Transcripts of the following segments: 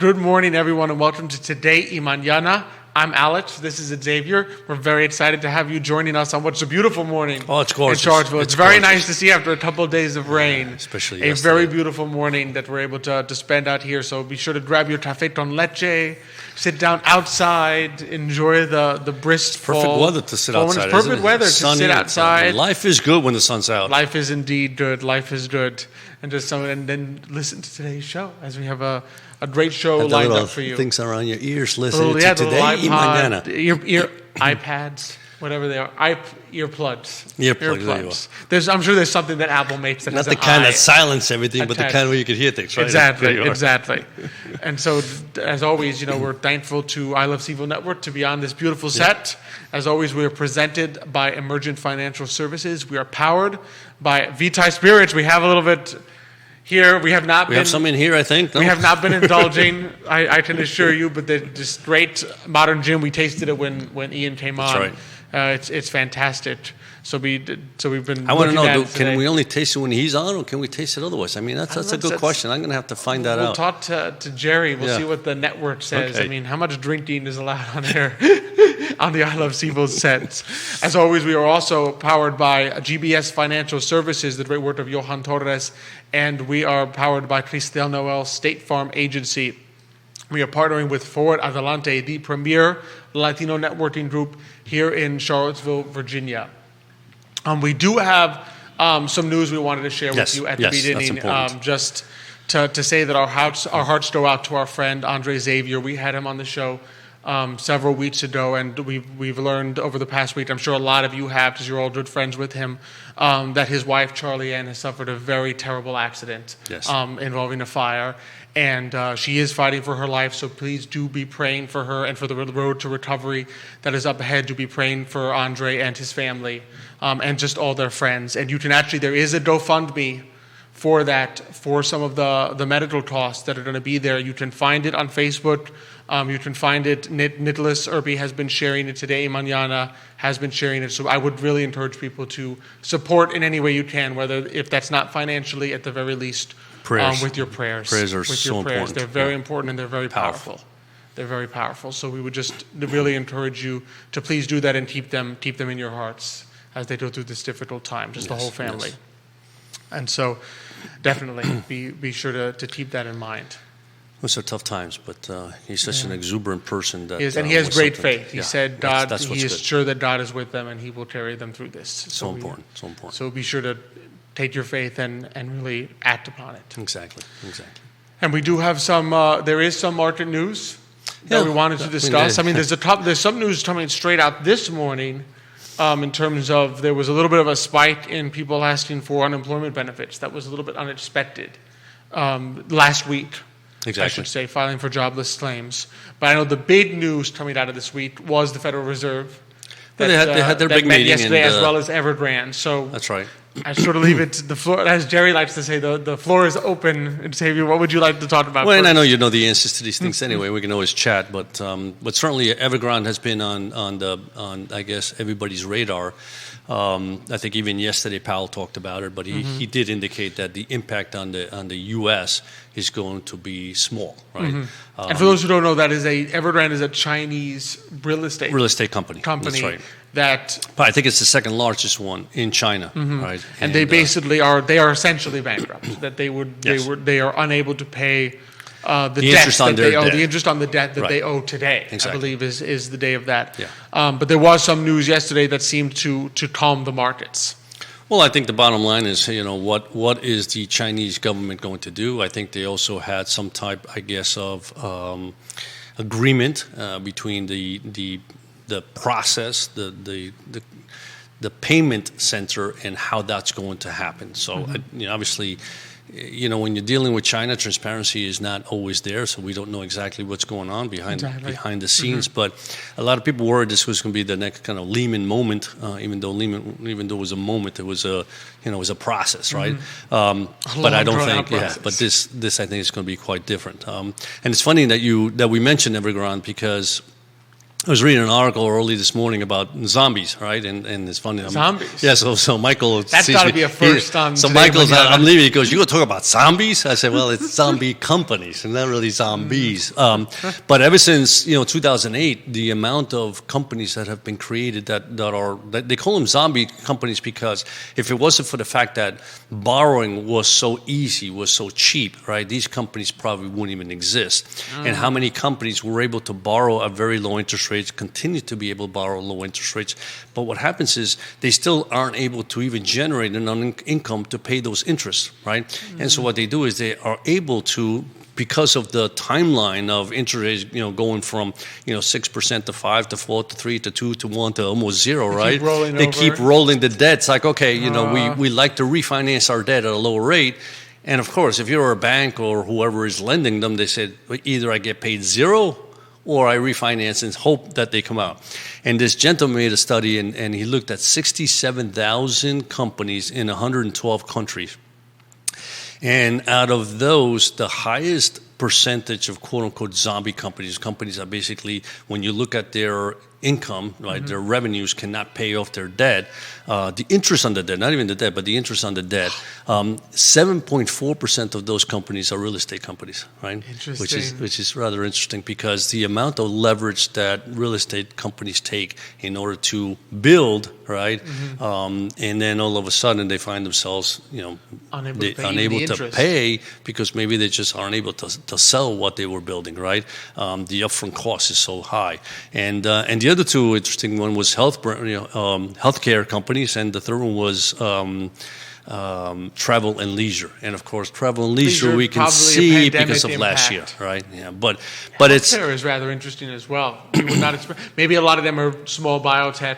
Good morning, everyone, and welcome to Today y Mañana. I'm Alex. This is Xavier. We're very excited to have you joining us on what's a beautiful morning. Oh, it's gorgeous. In Charlottesville. It's very nice to see after a couple of days of rain. Especially a very beautiful morning that we're able to spend out here. So be sure to grab your café con leche, sit down outside, enjoy the brisk fall. Perfect weather to sit outside. It's perfect weather to sit outside. Life is good when the sun's out. Life is indeed good. Life is good. And then listen to today's show as we have a great show lined up for you. Things around your ears listening to Today Today y Mañana. Ear iPads, whatever they are, earplugs. Earplugs. I'm sure there's something that Apple makes that not the kind that silence everything, but the kind where you can hear things. Right? Exactly. And so, as always, we're thankful to I Love CVille Network to be on this beautiful set. As always, we are presented by Emergent Financial Services. We are powered by Vitae Spirits. We have a little bit. Here, we have some in here, I think. No? We have not been indulging, I can assure you, but this great modern gin, we tasted it when Ian came on. That's right. It's fantastic. So we've been. I want to know, can we only taste it when he's on, or can we taste it otherwise? I mean, that's a good question. I'm going to have to find that out. We'll talk to Jerry. We'll see what the network says. Okay. I mean, how much drinking is allowed on there on the I Love CVille sets. As always, we are also powered by GBS Financial Services, the great work of Johan Torres, and we are powered by Cristel Noel State Farm Agency. We are partnering with Forward Adelante, the premier Latino networking group here in Charlottesville, Virginia. We do have some news we wanted to share with you at the beginning, just to say that our hearts go out to our friend Andre Xavier. We had him on the show several weeks ago, and we've learned over the past week, I'm sure a lot of you have because you're all good friends with him, that his wife, Charlie Ann, has suffered a very terrible accident involving a fire. And she is fighting for her life, so please do be praying for her and for the road to recovery that is up ahead. Do be praying for Andre and his family and just all their friends. And you can there is a GoFundMe for that, for some of the medical costs that are going to be there. You can find it on Facebook. You can find it. Nickolas Urpí has been sharing it today. Mañana has been sharing it. So I would really encourage people to support in any way you can, whether if that's not financially, at the very least, with your prayers. Prayers are so important. They're very important and they're very powerful. They're very powerful. So we would just really encourage you to please do that and keep them in your hearts as they go through this difficult time, just the whole family. Yes. And so definitely be sure to keep that in mind. Those are tough times, but he's such an exuberant person. That, and he has great faith. He said he is sure that God is with them and he will carry them through this. So important. So be sure to take your faith and really act upon it. Exactly. And we do have there is some market news that we wanted to discuss. I mean, there's some news coming straight out this morning in terms of there was a little bit of a spike in people asking for unemployment benefits. That was a little bit unexpected last week. Exactly. I should say, filing for jobless claims. But I know the big news coming out of this week was the Federal Reserve. They had their big meeting yesterday, as well as Everground. So that's right. I sort of leave it to the floor, as Jerry likes to say, the floor is open. Xavier, what would you like to talk about? Well, and I know you know the answers to these things anyway. We can always chat, but certainly Everground has been on I guess everybody's radar. I think even yesterday Powell talked about it, but he did indicate that the impact on the U.S. is going to be small, right? And for those who don't know, Evergrande is a Chinese real estate company. That's right. But I think it's the second largest one in China, right? And they basically are essentially bankrupt. That they are unable to pay the interest on their debt. The interest on the debt that they owe today. Exactly. I believe is the day of that. Yeah. But there was some news yesterday that seemed to calm the markets. Well, I think the bottom line is, what is the Chinese government going to do? I think they also had some type, I guess, of agreement between the process, the payment center, and how that's going to happen. So, obviously, when you're dealing with China, transparency is not always there, so we don't know exactly what's going on behind the scenes. But a lot of people worried this was going to be the next kind of Lehman moment. Even though it was a moment, it was a process, right? But I don't think, But this I think is going to be quite different. And it's funny that we mentioned Everground because I was reading an article early this morning about zombies, right? And it's funny. Zombies? Yeah, so Michael... That's got to be a first on So Today Michael's, Mañana. I'm leaving, he goes, you going to talk about zombies? I said, well, it's zombie companies, and not really zombies. But ever since, 2008, the amount of companies that have been created that they call them zombie companies because if it wasn't for the fact that borrowing was so easy, was so cheap, right, these companies probably wouldn't even exist. And how many companies were able to borrow at very low interest rates, continue to be able to borrow low interest rates, but what happens is they still aren't able to even generate enough income to pay those interests, right? And so what they do is they are able to, because of the timeline of interest rates, going from 6% to 5 to 4 to 3 to 2 to 1 to almost 0, right? They keep rolling the debt. It's like, okay, we like to refinance our debt at a lower rate. And of course, if you're a bank or whoever is lending them, they said either I get paid 0 or I refinance and hope that they come out. And this gentleman made a study, and he looked at 67,000 companies in 112 countries. And out of those, the highest percentage of quote-unquote zombie companies that basically, when you look at their income, right, their revenues cannot pay off their debt, the interest on the debt, not even the debt, but the interest on the debt, 7.4% of those companies are real estate companies, right? Interesting. Which is rather interesting because the amount of leverage that real estate companies take in order to build, right, and then all of a sudden they find themselves, unable to pay because maybe they just aren't able to sell what they were building, right? The upfront cost is so high, and the other two interesting one was healthcare companies, and the third one was travel and leisure. And of course, travel and leisure we can see because of last year, right? Yeah, but it's healthcare is rather interesting as well. You would not expect, maybe a lot of them are small biotech.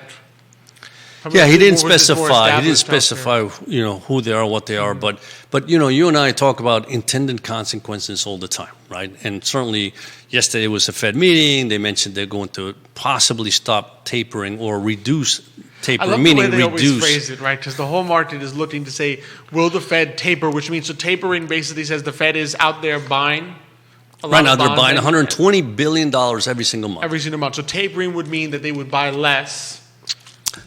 Yeah, he didn't specify. He didn't specify, who they are, what they are. But you and I talk about intended consequences all the time, right? And certainly, yesterday was a Fed meeting. They mentioned they're going to possibly stop tapering or reduce tapering, I love meaning the way they reduce. always phrase it, right? Because the whole market is looking to say, will the Fed taper? Which means, so tapering basically says the Fed is out there buying. Right now, they're buying $120 billion every single month. Every single month. So tapering would mean that they would buy less.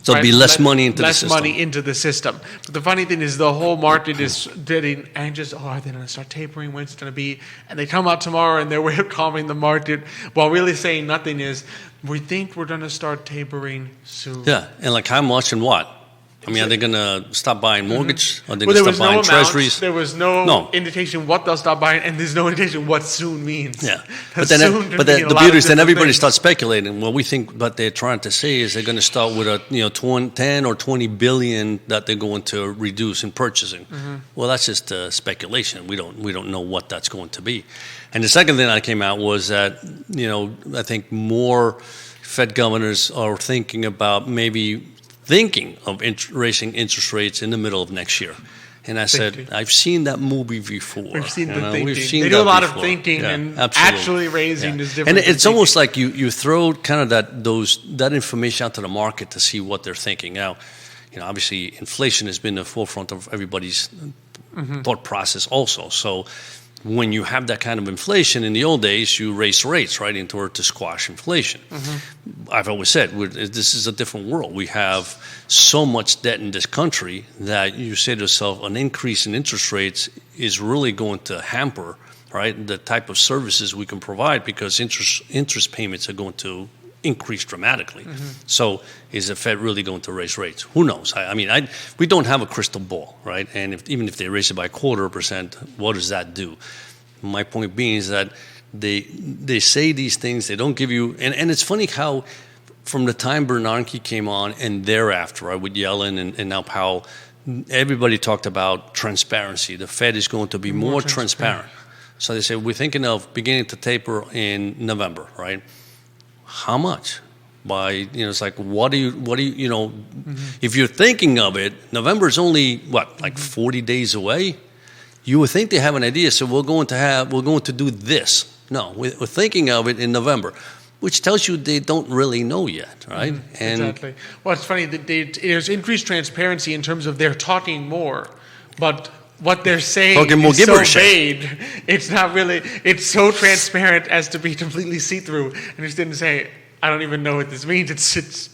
So it'd be less money into the system. Less money into the system. But the funny thing is the whole market is getting anxious. Oh, are they going to start tapering? When's it going to be? And they come out tomorrow and their way of calming the market while really saying nothing is, we think we're going to start tapering soon. Yeah, and like how much and what? I mean, are they going to stop buying mortgage? Are they going to stop buying treasuries? There was no indication what they'll stop buying, and there's no indication what soon means. Yeah, but the beauty is then everybody starts speculating. What we think what they're trying to say is they're going to start with a 10 or 20 billion that they're going to reduce in purchasing. Well, that's just speculation. We don't know what that's going to be. And the second thing that came out was that I think more Fed governors are thinking about maybe thinking of raising interest rates in the middle of next year. And I said, I've seen that movie before. We've seen the thinking. We've seen they do a lot before. of thinking, and absolutely. actually raising is different. And it's almost like you throw kind of that information out to the market to see what they're thinking. Now, obviously inflation has been the forefront of everybody's thought process also. So when you have that kind of inflation, in the old days, you raise rates, right, in order to squash inflation. I've always said, this is a different world. We have so much debt in this country that you say to yourself, an increase in interest rates is really going to hamper, right, the type of services we can provide because interest payments are going to increase dramatically. So is the Fed really going to raise rates? Who knows? We don't have a crystal ball, right? And even if they raise it by 0.25%, what does that do? My point being is that they say these things, they don't give you, and it's funny how from the time Bernanke came on and thereafter, right, with Yellen and now Powell, everybody talked about transparency. The Fed is going to be more transparent. So they say, we're thinking of beginning to taper in November, right? How much? By, it's like, what do you, if you're thinking of it, November is only, 40 days away? You would think they have an idea, so we're going to do this. No, we're thinking of it in November, which tells you they don't really know yet, right? Exactly. Well, it's funny that there's increased transparency in terms of they're talking more, but what they're saying is so vague. It's not really. It's so transparent as to be completely see-through. And just didn't say, I don't even know what this means. It's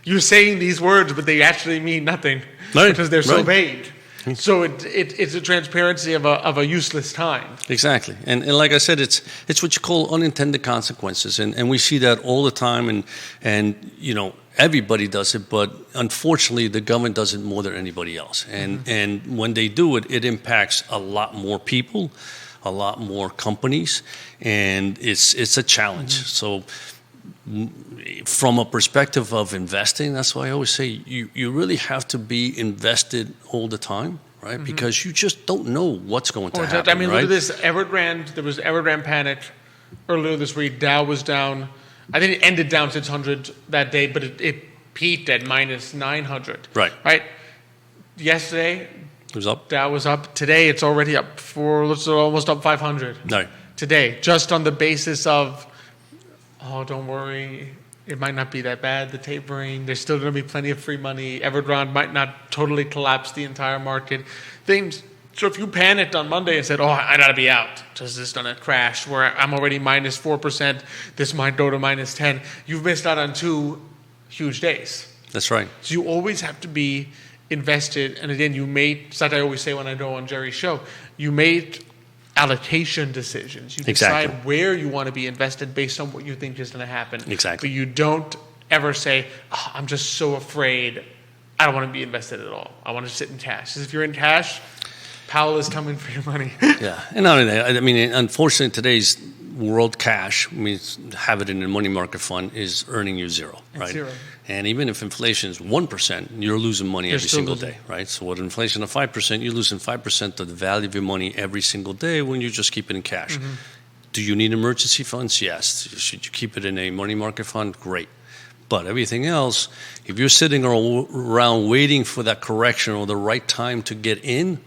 you're saying these words, but they actually mean nothing because they're so vague. So it's a transparency of a useless time. Exactly, and like I said, it's what you call unintended consequences, and we see that all the time, and you know, everybody does it, but unfortunately the government does it more than anybody else, and when they do it, it impacts a lot more people, a lot more companies, and it's a challenge. So from a perspective of investing, that's why I always say you really have to be invested all the time, right? Because you just don't know what's going to happen. I mean, right? look at this Evergrand. There was Evergrand panic earlier this week. Dow was down. I think it ended down 600 that day, but it peaked at minus 900. Right. Yesterday, it was up. Dow was up. Today, it's already up almost up 500. No. Today, just on the basis of, oh, don't worry, it might not be that bad, the tapering. There's still going to be plenty of free money. Everground might not totally collapse the entire market. So if you panicked on Monday and said, oh, I got to be out because this is going to crash, where I'm already minus 4%, this might go to minus 10, you've missed out on 2 huge days. That's right. So you always have to be invested. And again, it's like I always say when I go on Jerry's show, you made allocation decisions. You decide where you want to be invested based on what you think is going to happen. Exactly. But you don't ever say, oh, I'm just so afraid. I don't want to be invested at all. I want to sit in cash. Because if you're in cash, Powell is coming for your money. Yeah. And not only that, I mean, unfortunately, today's world cash, have it in a money market fund, is earning you zero, right? Zero. And even if inflation is 1%, you're losing money every single day, right? So with inflation of 5%, you're losing 5% of the value of your money every single day when you just keep it in cash. Do you need emergency funds? Yes. Should you keep it in a money market fund? Great. But everything else, if you're sitting around waiting for that correction or the right time to get in,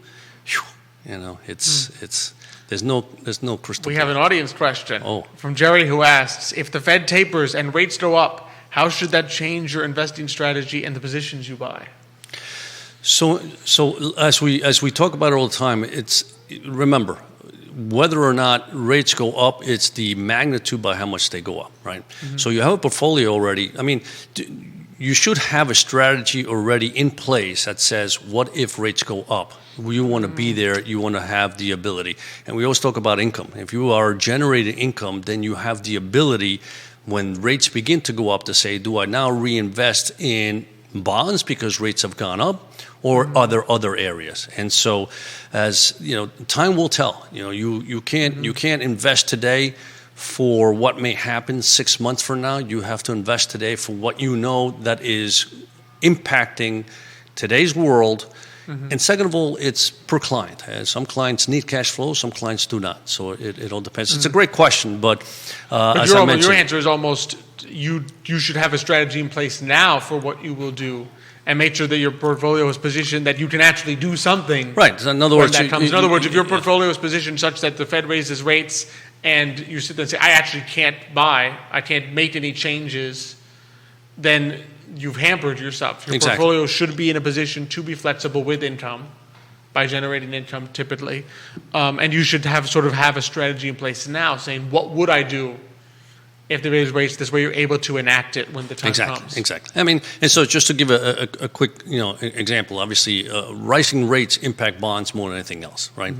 there's no crystal. We have an audience question from Jerry who asks, if the Fed tapers and rates go up, how should that change your investing strategy and the positions you buy? So as we talk about it all the time, remember, whether or not rates go up, it's the magnitude by how much they go up, right? So you have a portfolio already. I mean, you should have a strategy already in place that says, what if rates go up? You want to be there. You want to have the ability. And we always talk about income. If you are generating income, then you have the ability when rates begin to go up to say, do I now reinvest in bonds because rates have gone up, or other areas? And so, as you know, time will tell. You can't invest today for what may happen 6 months from now. You have to invest today for what you know that is impacting today's world. And second of all, it's per client. Some clients need cash flow, some clients do not. So it all depends. It's a great question, but as I mentioned, your answer is almost you should have a strategy in place now for what you will do, and make sure that your portfolio is positioned that you can actually do something. Right. In other words, if your portfolio is positioned such that the Fed raises rates and you sit there and say, I actually can't buy, I can't make any changes, then you've hampered yourself. Your portfolio should be in a position to be flexible with income by generating income typically. And you should have a strategy in place now saying, what would I do if there is rates this way? You're able to enact it when the time comes. Exactly. I mean, and so just to give a quick example, obviously rising rates impact bonds more than anything else, right?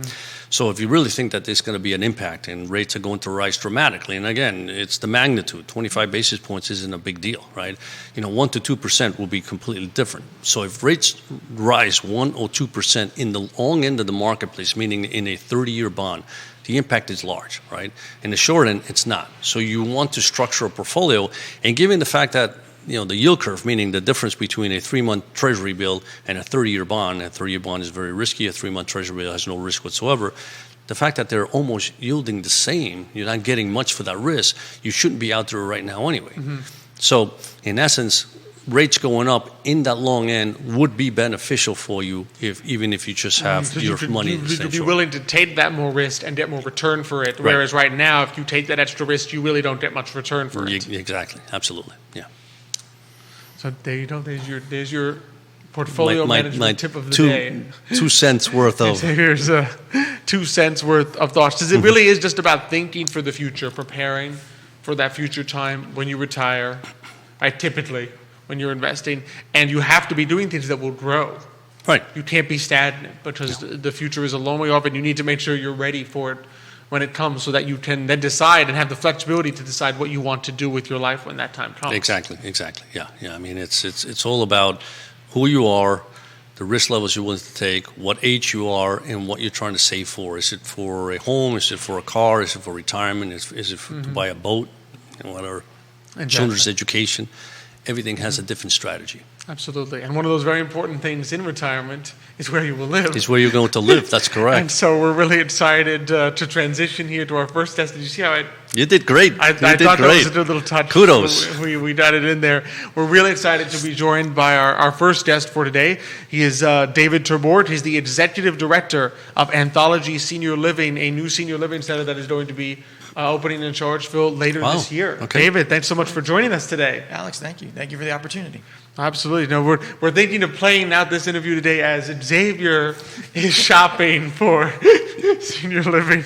So if you really think that there's going to be an impact and rates are going to rise dramatically, and again, it's the magnitude. 25 basis points isn't a big deal, right? 1 to 2% will be completely different. So if rates rise 1 or 2% in the long end of the marketplace, meaning in a 30-year bond, the impact is large, right? In the short end, it's not. So you want to structure a portfolio, and given the fact that the yield curve, meaning the difference between a 3-month treasury bill and a 30-year bond, a 30-year bond is very risky, a 3-month treasury bill has no risk whatsoever. The fact that they're almost yielding the same, you're not getting much for that risk, you shouldn't be out there right now anyway. So in essence, rates going up in that long end would be beneficial for you even if you just have your money in the same You'd be willing to take that more risk and get more return for it, whereas right now, if you take that extra risk, you really don't get much return for it. Exactly. Absolutely. Yeah. So there you go. There's your portfolio management tip of the day. 2 cents worth of. Here's 2 cents worth of thoughts. Because it really is just about thinking for the future, preparing for that future time when you retire, right? Typically, when you're investing, and you have to be doing things that will grow. Right. You can't be stagnant because the future is a long way off, and you need to make sure you're ready for it when it comes, so that you can then decide and have the flexibility to decide what you want to do with your life when that time comes. Exactly. Yeah. I mean, it's all about who you are, the risk levels you're willing to take, what age you are, and what you're trying to save for. Is it for a home? Is it for a car? Is it for retirement? Is it to buy a boat? And whatever. Exactly. Children's education. Everything has a different strategy. Absolutely. And one of those very important things in retirement is where you will live. It's where you're going to live. That's correct. And so we're really excited to transition here to our first test. Did you see how You did great. I thought that was a little touch. Kudos. We got it in there. We're really excited to be joined by our first guest for today. He is David Ter Borg. He's the Executive Director of Anthology Senior Living, a new senior living center that is going to be opening in Charlottesville later this year. Okay. David, thanks so much for joining us today. Alex, thank you. Thank you for the opportunity. Absolutely. No, we're thinking of playing out this interview today as Xavier is shopping for senior living.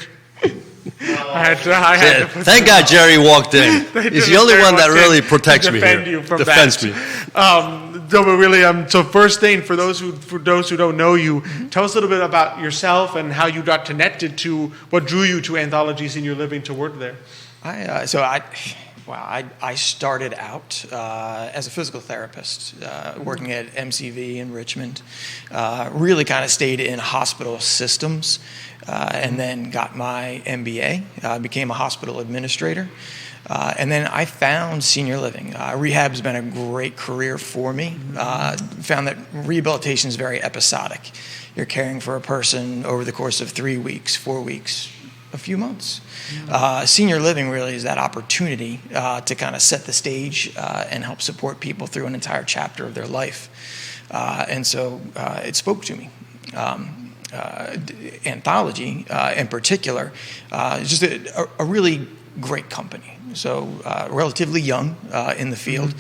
I had to put Thank God Jerry walked in. He's the only one that really protects me here. Defends me. No, but really, so first thing, for those who don't know you, tell us a little bit about yourself and how you got connected to what drew you to Anthology Senior Living to work there. I started out as a physical therapist, working at MCV in Richmond. Really kind of stayed in hospital systems, and then got my MBA, became a hospital administrator. And then I found senior living. Rehab's been a great career for me. Found that rehabilitation is very episodic. You're caring for a person over the course of 3 weeks, 4 weeks, a few months. Senior living really is that opportunity to kind of set the stage and help support people through an entire chapter of their life. And so it spoke to me. Anthology, in particular, is just a really great company. So relatively young in the field,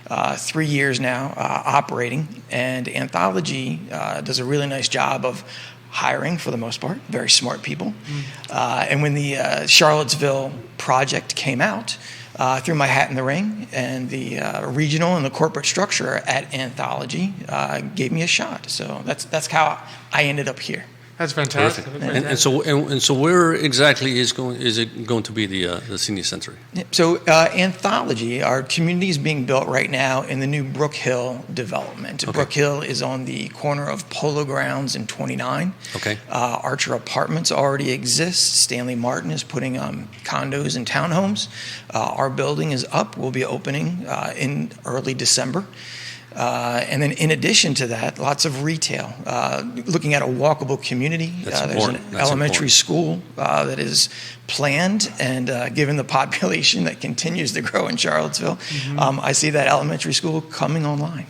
3 years now operating, and Anthology does a really nice job of hiring, for the most part, very smart people. And when the Charlottesville project came out, threw my hat in the ring, and the regional and the corporate structure at Anthology gave me a shot. So that's how I ended up here. That's fantastic. And so where exactly is it going to be the senior center? So Anthology, our community is being built right now in the new Brook Hill development. Okay. Brook Hill is on the corner of Polo Grounds and 29. Okay. Archer Apartments already exists. Stanley Martin is putting condos and townhomes. Our building is up. We'll be opening in early December. And then in addition to that, lots of retail. Looking at a walkable community. There's an elementary school that is planned, and given the population that continues to grow in Charlottesville, I see that elementary school coming online.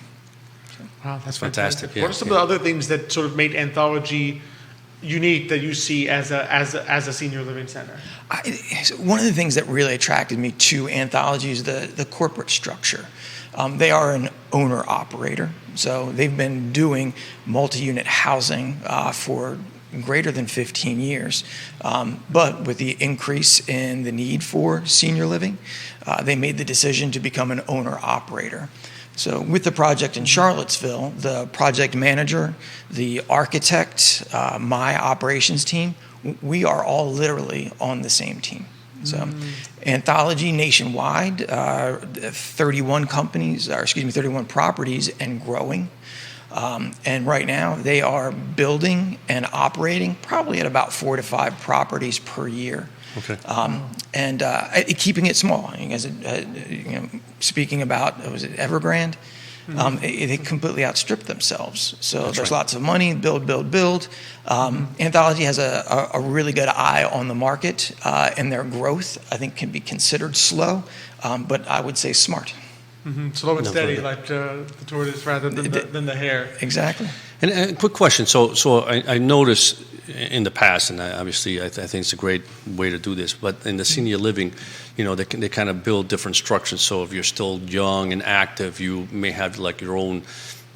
Wow, that's fantastic. Yeah, what are some of the other things that sort of made Anthology unique that you see as a senior living center? One of the things that really attracted me to Anthology is the corporate structure. They are an owner-operator, so they've been doing multi-unit housing for greater than 15 years. But with the increase in the need for senior living, they made the decision to become an owner-operator. So with the project in Charlottesville, the project manager, the architect, my operations team, we are all literally on the same team. So Anthology nationwide, 31 properties and growing. And right now they are building and operating probably at about 4 to 5 properties per year. Okay. And keeping it small. Speaking about, was it Everground? They completely outstripped themselves. So there's lots of money, build. Anthology has a really good eye on the market, and their growth, I think, can be considered slow, but I would say smart. Slow and steady, like the tortoise rather than the hare. Exactly. And a quick question. So I noticed in the past, and obviously I think it's a great way to do this, but in the senior living, they kind of build different structures. So if you're still young and active, you may have like your own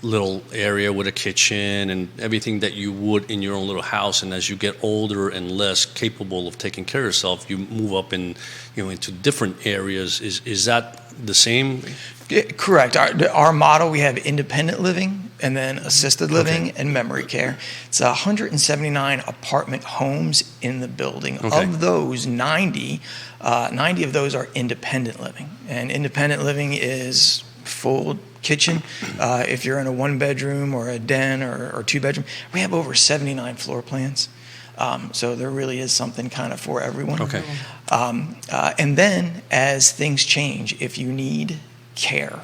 little area with a kitchen and everything that you would in your own little house. And as you get older and less capable of taking care of yourself, you move up into different areas. Is that the same? Yeah, correct. Our model, we have independent living and then assisted living and memory care. It's 179 apartment homes in the building. Okay. Of those, 90 of those are independent living. And independent living is full kitchen. If you're in a 1-bedroom or a den or 2-bedroom, we have over 79 floor plans. So there really is something kind of for everyone. Okay. And then as things change, if you need care,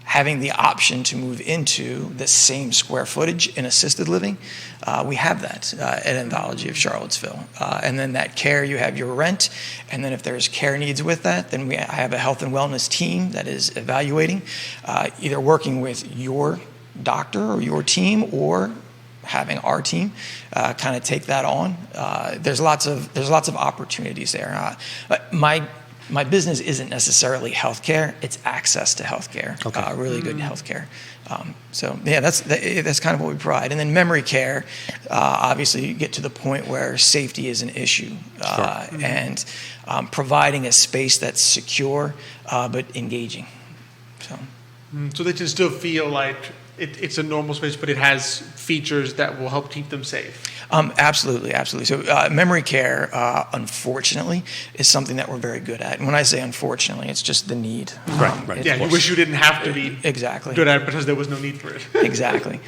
having the option to move into the same square footage in assisted living, we have that at Anthology of Charlottesville. And then that care, you have your rent, and then if there's care needs with that, then I have a health and wellness team that is evaluating, either working with your doctor or your team or having our team kind of take that on. There's lots of opportunities there. My business isn't necessarily healthcare; it's access to healthcare, really good healthcare. So yeah, that's kind of what we provide. And then memory care, obviously, you get to the point where safety is an issue, and providing a space that's secure but engaging. So they can still feel like it's a normal space, but it has features that will help keep them safe. Absolutely. So memory care, unfortunately, is something that we're very good at. And when I say unfortunately, it's just the need. Right. Yeah, you wish you didn't have to be exactly good at it because there was no need for it. Exactly.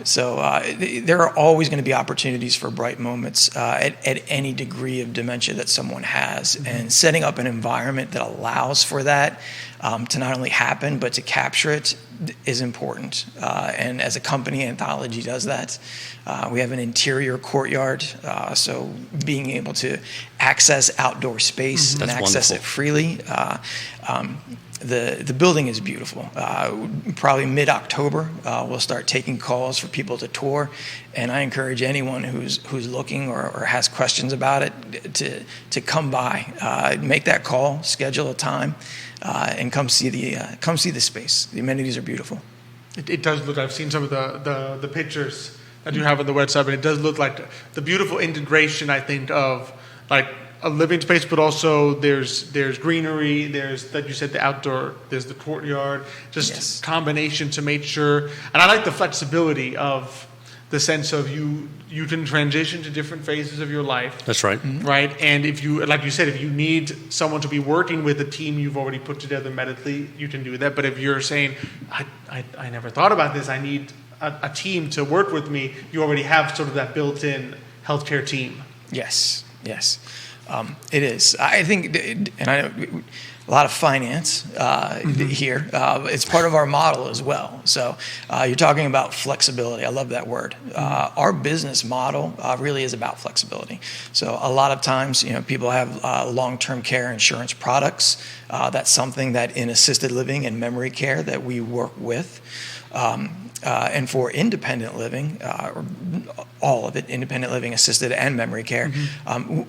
So there are always going to be opportunities for bright moments at any degree of dementia that someone has. Mm-hmm. And setting up an environment that allows for that to not only happen, but to capture it is important. And as a company, Anthology does that. We have an interior courtyard, so being able to access outdoor space and access it freely. The building is beautiful. Probably mid-October, we'll start taking calls for people to tour, and I encourage anyone who's looking or has questions about it to come by, make that call, schedule a time, and come see the space. The amenities are beautiful. It does look. I've seen some of the pictures that you have on the website, and it does look like the beautiful integration, I think, of like a living space, but also there's greenery, there's, like you said, the outdoor, there's the courtyard, just combination to make sure. And I like the flexibility of the sense of you can transition to different phases of your life. That's right. Right? And if you, like you said, if you need someone to be working with a team you've already put together medically, you can do that. But if you're saying, I never thought about this, I need a team to work with me, you already have sort of that built-in healthcare team. Yes. It is. I think, and I know a lot of finance here. It's part of our model as well. So you're talking about flexibility. I love that word. Our business model really is about flexibility. So a lot of times, people have long-term care insurance products. That's something that in assisted living and memory care that we work with. And for independent living, all of it, independent living, assisted, and memory care,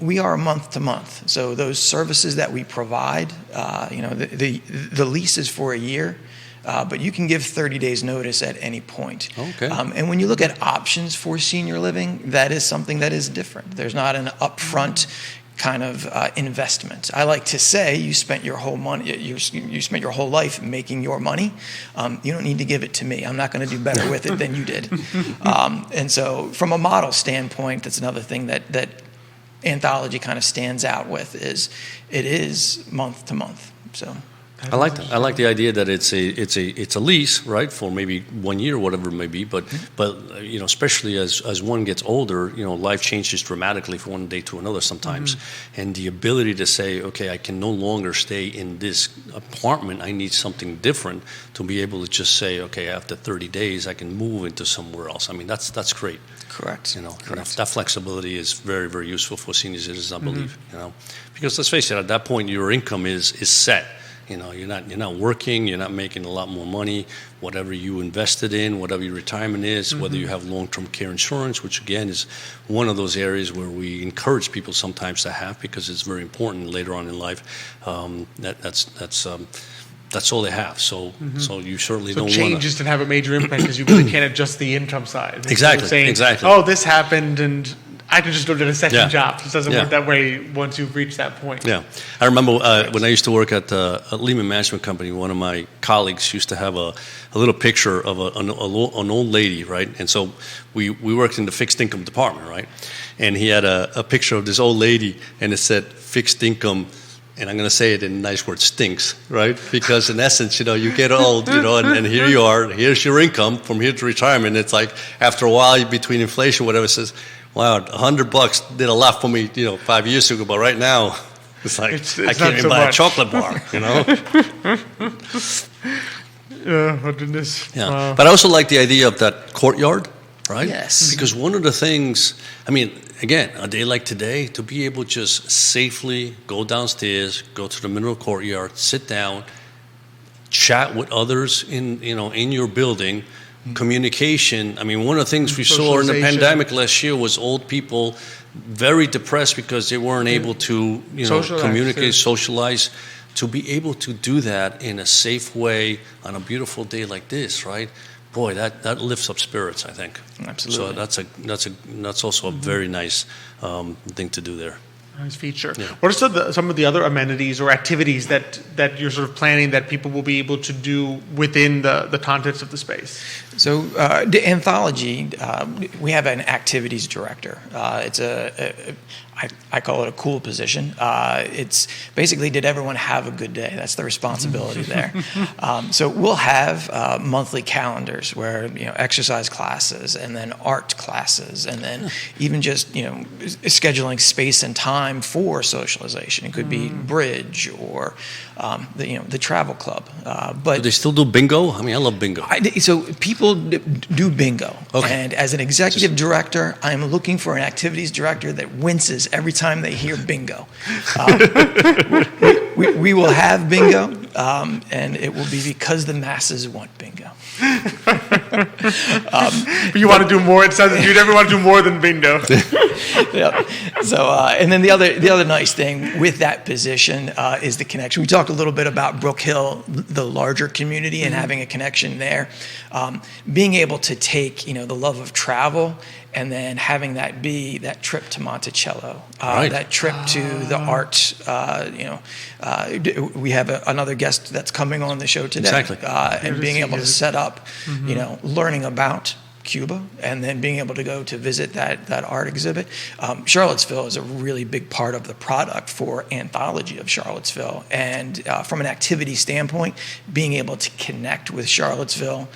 we are month to month. So those services that we provide, the lease is for a year, but you can give 30 days notice at any point. Okay. And when you look at options for senior living, that is something that is different. There's not an upfront kind of investment. I like to say you spent your whole money, you spent your whole life making your money. You don't need to give it to me. I'm not going to do better with it than you did. And so from a model standpoint, that's another thing that Anthology kind of stands out with is it is month to month. So I like that. I like the idea that it's a lease, right, for maybe 1 year, whatever it may be. But especially as one gets older, life changes dramatically from one day to another sometimes, and the ability to say, okay, I can no longer stay in this apartment. I need something different to be able to just say, okay, after 30 days, I can move into somewhere else. I mean, that's great. Correct. Correct. That flexibility is very, very useful for senior citizens, I believe. Because let's face it, at that point, your income is set. You're not working, you're not making a lot more money. Whatever you invested in, whatever your retirement is, whether you have long-term care insurance, which again is one of those areas where we encourage people sometimes to have because it's very important later on in life. that's all they have. So you certainly So don't want changes can have a major impact because you really can't adjust the income side. It's Exactly, sort of saying, exactly. oh, this happened, and I can just go get a second Yeah. job. It doesn't Yeah. work that way once you've reached that point. Yeah, I remember when I used to work at a Lehman Management Company. One of my colleagues used to have a little picture of an old lady, right? And so we worked in the fixed income department, right? And he had a picture of this old lady, and it said fixed income. And I'm going to say it in a nice word, stinks, right? Because in essence, you get old, and here you are, here's your income from here to retirement. It's like after a while, between inflation, whatever, it says, wow, $100 did a lot for me, 5 years ago, but right now, it's like It's I not can't even so buy much. a chocolate bar, Oh, my goodness. Yeah, Wow. but I also like the idea of that courtyard, right? Yes. Because one of the things, again, a day like today, to be able to just safely go downstairs, go to the middle of the courtyard, sit down, chat with others in your building, communication. One of the things we saw in the Socialization. pandemic last year was old people very depressed because they weren't able to, Socialize, communicate, yeah. socialize. To be able to do that in a safe way on a beautiful day like this, right? Boy, that lifts up spirits, I think. Absolutely. So that's also a very nice thing to do there. Nice feature. Yeah. What are some of the other amenities or activities that you're sort of planning that people will be able to do within the context of the space? So the Anthology, we have an activities director. It's I call it a cool position. It's basically, did everyone have a good day? That's the responsibility there. So we'll have monthly calendars where exercise classes, and then art classes, and then even just scheduling space and time for socialization. It could be bridge or the travel club. But Do they still do bingo? I love bingo. So people do bingo, Okay. and as an executive director, I'm looking for an activities director that winces every time they hear bingo. We will have bingo, and it will be because the masses want bingo. But you want to do more. It sounds like you'd never want to do more than bingo. Yeah. So, and then the other nice thing with that position is the connection. We talked a little bit about Brook Hill, the larger community, and having a connection there. Being able to take the love of travel and then having that be that trip to Monticello, Right. that trip to the art. We have another guest that's coming on the show today, Exactly. and being able to set up, learning about Cuba, and then being able to go to visit that art exhibit. Charlottesville is a really big part of the product for Anthology of Charlottesville, and from an activity standpoint, being able to connect with Charlottesville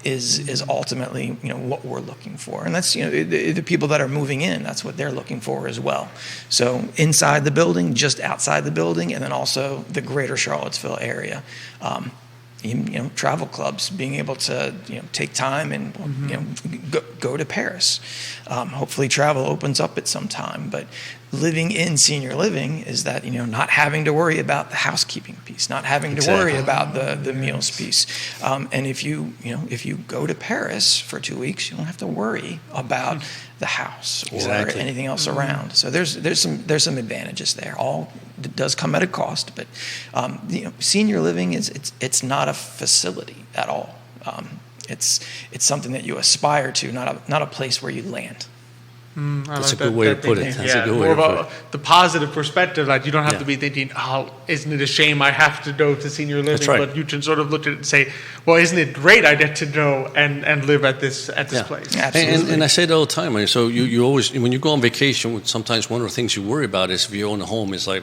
is ultimately what we're looking for, and that's the people that are moving in. That's what they're looking for as well. So inside the building, just outside the building, and then also the greater Charlottesville area. Even, travel clubs, being able to take time and go to Paris. Hopefully travel opens up at some time, but living in senior living is that not having to worry about the housekeeping piece, not having to worry about the meals piece. And if you go to Paris for 2 weeks, you don't have to worry about the house or Exactly. anything else around. So there's some advantages there. All it does come at a cost, but senior living it's not a facility at all. It's something that you aspire to, not a place where you land. That's a good way to put it. That's a good way more to put about it. the positive perspective. Like you don't have Yeah. to be thinking, "Oh, isn't it a shame I have to go to senior living?" That's right. But you can sort of look at it and say, "Well, isn't it great I get to go and live at this place?" Absolutely. And I say it all the time. So you always, when you go on vacation, sometimes one of the things you worry about is if you own a home, is like,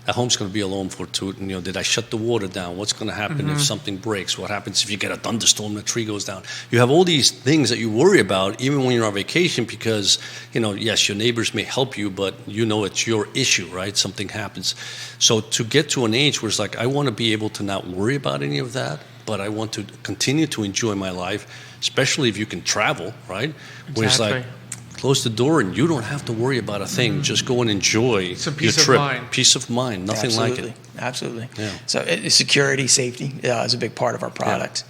that home's going to be alone for did I shut the water down? What's going to happen if something breaks? What happens if you get a thunderstorm, the tree goes down? You have all these things that you worry about even when you're on vacation because, yes, your neighbors may help you, but it's your issue, right? Something happens. So to get to an age where it's like, I want to be able to not worry about any of that, but I want to continue to enjoy my life, especially if you can travel, right? Where it's like, close the door and you don't have to worry about a thing. Just go and enjoy Some your peace of trip. mind. Peace of mind. Nothing like it. absolutely. Yeah. So security, safety is a big part of our product.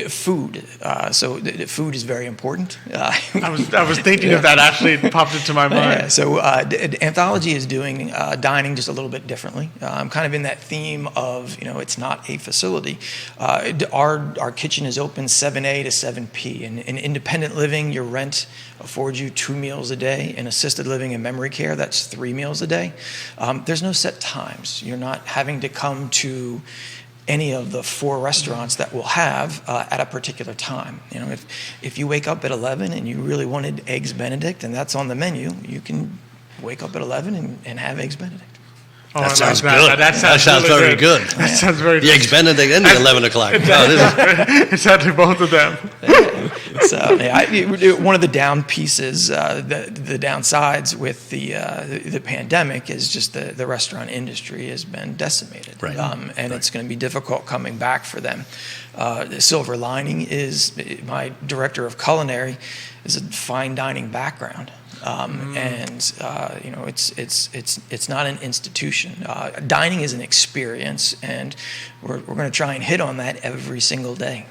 Food. So food is very important. I was thinking of that, actually. It popped into my mind. Yeah, so Anthology is doing dining just a little bit differently. Kind of in that theme of, it's not a facility. Our kitchen is open 7A to 7P. In independent living, your rent affords you 2 meals a day. In assisted living and memory care, that's 3 meals a day. There's no set times. You're not having to come to any of the 4 restaurants that we'll have at a particular time. If you wake up at 11 and you really wanted Eggs Benedict and that's on the menu, you can wake up at 11 and have Eggs Benedict. Oh, that sounds good. That sounds really very good. That sounds very The good. Eggs Benedict and the 11 o'clock. Exactly, both of them. So one of the down pieces, the downsides with the pandemic is just the restaurant industry has been decimated, right. And it's going to be difficult coming back for them. The silver lining is my director of culinary is a fine dining background. And it's not an institution. Dining is an experience, and we're going to try and hit on that every single day.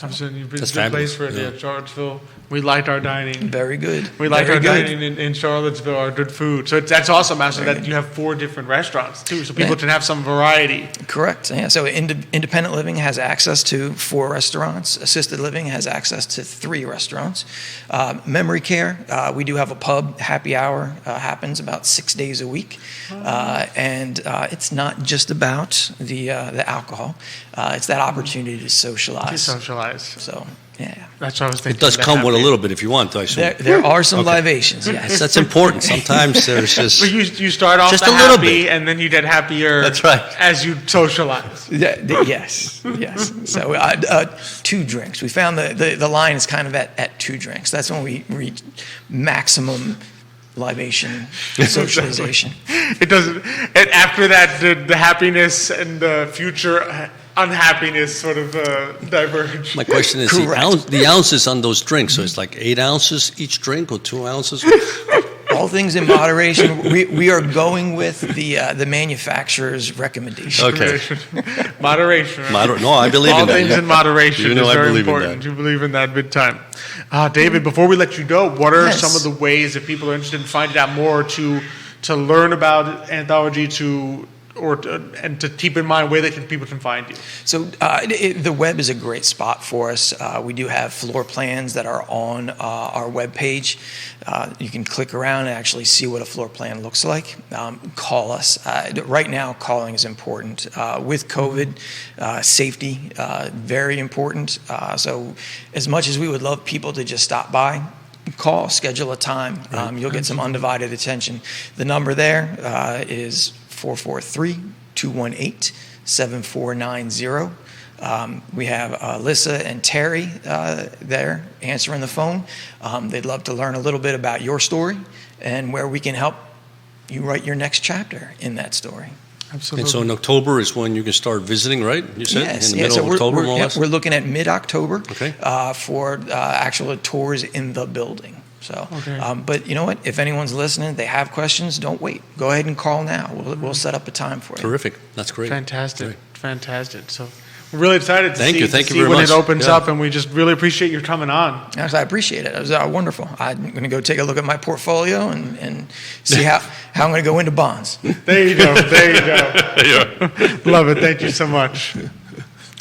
Absolutely. It's a That's good place fabulous. for it, Charlottesville. We liked our dining. Very good. We like Very our good. dining in Charlottesville, our good food. So that's awesome, actually, that you have 4 different restaurants, too, so people can have some variety. Correct. Yeah. So independent living has access to 4 restaurants. Assisted living has access to 3 restaurants. Memory care, we do have a pub. Happy hour happens about 6 days a week. And it's not just about the alcohol. It's that opportunity to socialize. To socialize. So, yeah. That's what I was thinking. It does come with a little bit if you want, I assume. There are some libations, yes. That's important. Sometimes there's just... But you start off Just the a little happy, bit. and then you get happier. That's right. As you socialize. Yes. So 2 drinks. We found the line is kind of at 2 drinks. That's when we reach maximum libation socialization. It doesn't. And after that, the happiness and the future unhappiness sort of diverge. My question is the ounces on those drinks. So it's like 8 ounces each drink or 2 ounces? All things in moderation. We are going with the manufacturer's recommendation. Okay. Moderation. Right? No, I believe All in that. things in moderation You know is I very believe in important. that. You believe in that big time. David, before we let you go, what are Yes. some of the ways that people are interested in finding out more to learn about Anthology and to keep in mind where people can find you? So the web is a great spot for us. We do have floor plans that are on our webpage. You can click around and actually see what a floor plan looks like. Call us. Right now, calling is important. With COVID, safety, very important. So as much as we would love people to just stop by, call, schedule a time. You'll get some undivided attention. The number there is 443-218-7490. We have Alyssa and Terry there answering the phone. They'd love to learn a little bit about your story and where we can help you write your next chapter in that story. Absolutely. And so in October is when you can start visiting, right? You said Yes. in the middle of October, more or less? We're looking at mid-October Okay. for actual tours in the building. So, Okay. but you know what? If anyone's listening, they have questions, don't wait. Go ahead and call now. We'll set up a time for you. Terrific. That's great. Fantastic. Great. Fantastic. So we're really excited to Thank see, you. Thank to you see very when much. it opens Yeah. up, and we just really appreciate your coming on. Yes, I appreciate it. It was wonderful. I'm going to go take a look at my portfolio and see how I'm going to go into bonds. There you go. There you go. Yeah. Love it. Thank you so much.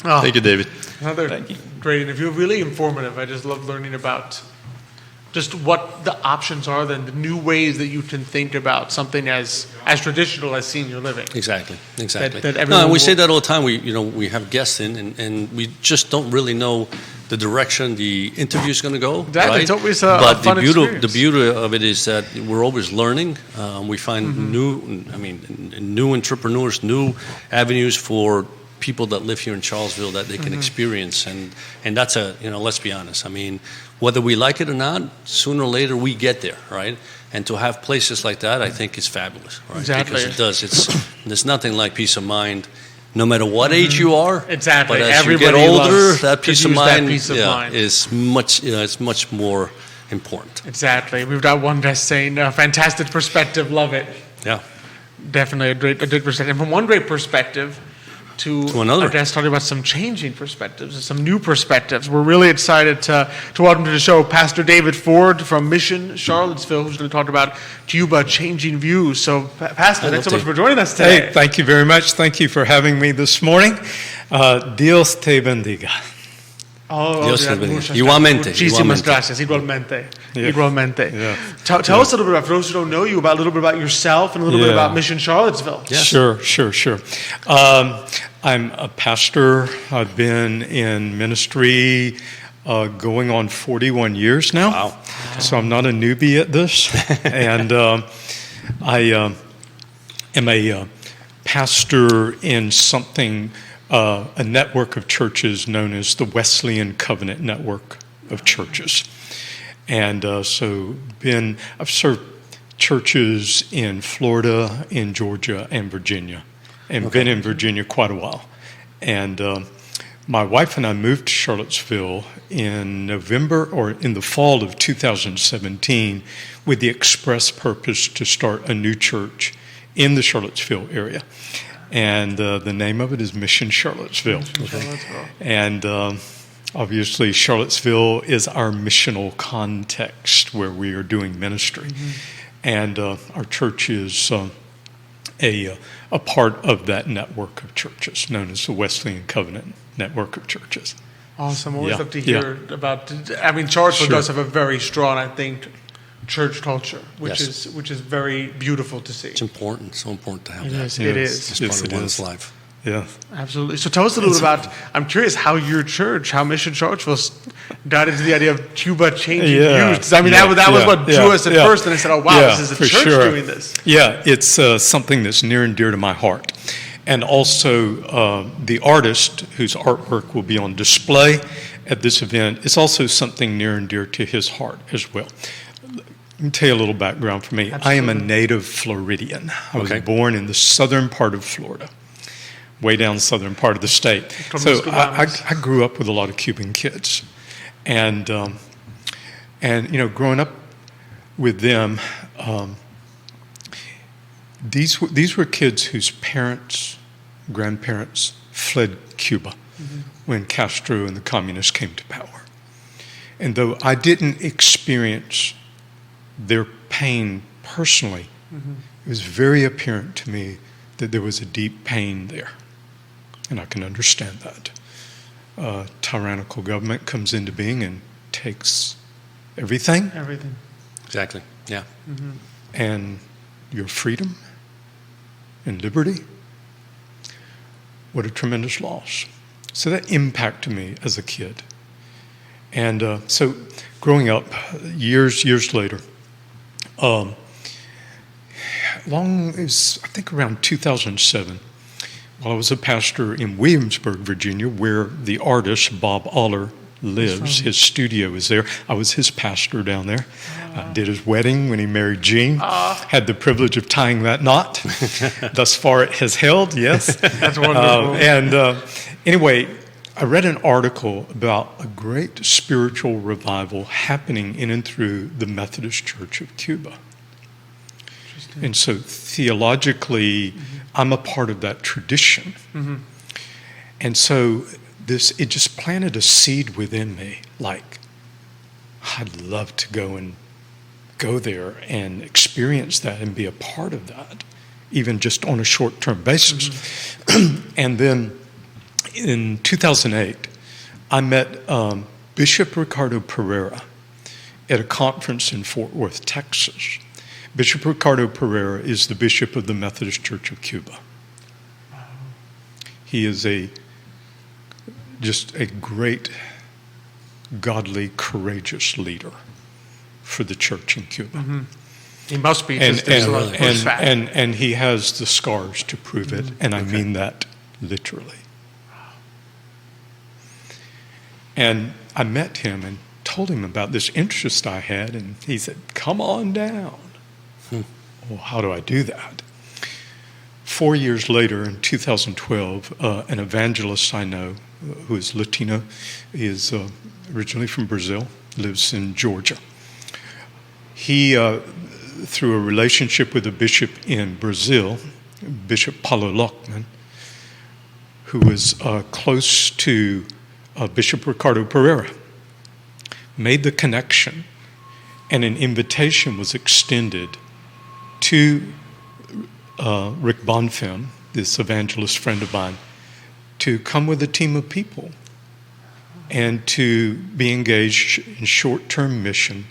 Oh, Thank you, David. Another Thank you. great interview. Really informative. I just love learning about just what the options are, then the new ways that you can think about something as traditional as senior living. Exactly. that No, everyone and we say will- that all the time. We have guests in, and we just don't really know the direction the interview is going to go. Exactly. Right? It's always a but fun the experience. beauty of it is that we're always learning. We find new entrepreneurs, new avenues for people that live here in Charlottesville that they can experience, and that's let's be honest. I mean, whether we like it or not, sooner or later we get there, right? And to have places like that, I think is fabulous, right? Exactly. Because it does. There's nothing like peace of mind, no matter what age you are. Exactly. But as Everybody you get older, loves that to peace of use that mind, peace of mind. is much. It's much more important. Exactly. We've got one guest saying, fantastic perspective, love it. Yeah. Definitely a great perspective. And from one great perspective to another. address talking about some changing perspectives and some new perspectives. We're really excited to welcome to the show Pastor David Ford from Mission Charlottesville, who's going to talk about Cuba changing views. So, Pastor, thanks so much for joining us today. Hey, thank you very much. Thank you for having me this morning. Dios te bendiga. Dios te bendiga. Igualmente. Muchísimas gracias. Igualmente. Yeah. Igualmente. Yeah. Tell us a little bit about, for those who don't know you, a little bit about yourself and a little bit about Mission Charlottesville. Yes. Sure. I'm a pastor. I've been in ministry going on 41 years now. Wow. So I'm not a newbie at this. And I am a pastor in something, a network of churches known as the Wesleyan Covenant Network of Churches. And so I've served churches in Florida, in Georgia, and Virginia, and been in Virginia quite a while. And my wife and I moved to Charlottesville in the fall of 2017 with the express purpose to start a new church in the Charlottesville area. And the name of it is Mission Charlottesville. And obviously, Charlottesville is our missional context where we are doing ministry. And our church is a part of that network of churches known as the Wesleyan Covenant Network of Churches. Awesome. Always love to hear about. I mean, Charlottesville does have a very strong, I think, church culture, which is very beautiful to see. It's important. So important to have that. It is. It's part of one's life. Yeah. Absolutely. So tell us a little bit about, I'm curious how your church, how Mission Charlottesville got into the idea of Cuba changing views. 'Cause I mean, that was what drew us at first, and I said, oh, wow, this is a church doing this. Yeah, it's something that's near and dear to my heart. And also, the artist whose artwork will be on display at this event is also something near and dear to his heart as well. Let me tell you a little background for me. Absolutely. I am a native Floridian. I was born in the southern part of Florida, way down the southern part of the state. So I grew up with a lot of Cuban kids. And growing up with them, these were kids whose parents, grandparents fled Cuba when Castro and the communists came to power. And though I didn't experience their pain personally, it was very apparent to me that there was a deep pain there. And I can understand that. Tyrannical government comes into being and takes everything. Everything. Exactly. Yeah. And your freedom and liberty. What a tremendous loss. So that impacted me as a kid. And so growing up, years later, I think around 2007, while I was a pastor in Williamsburg, Virginia, where the artist Bob Aller lives. His studio is there. I was his pastor down there. I did his wedding when he married Jean. Had the privilege of tying that knot. Thus far it has held, yes. That's wonderful. Anyway, I read an article about a great spiritual revival happening in and through the Methodist Church of Cuba. And so theologically, I'm a part of that tradition. And so it just planted a seed within me, like, I'd love to go there and experience that and be a part of that, even just on a short-term basis. And then in 2008, I met Bishop Ricardo Pereira at a conference in Fort Worth, Texas. Bishop Ricardo Pereira is the bishop of the Methodist Church of Cuba. He is just a great, godly, courageous leader for the church in Cuba. He must be. And he has the scars to prove it, and I mean that literally. And I met him and told him about this interest I had, and he said, come on down. Well, how do I do that? 4 years later, in 2012, an evangelist I know who is Latino, is originally from Brazil, lives in Georgia. He through a relationship with a bishop in Brazil, Bishop Paulo Lockman, who was close to Bishop Ricardo Pereira, made the connection, and an invitation was extended to Rick Bonfim, this evangelist friend of mine, to come with a team of people and to be engaged in short-term mission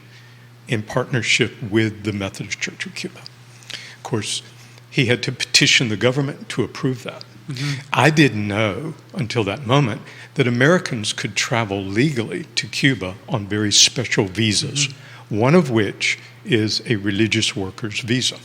in partnership with the Methodist Church of Cuba. Of course, he had to petition the government to approve that. Mm-hmm. I didn't know until that moment that Americans could travel legally to Cuba on very special visas, one of which is a religious workers visa,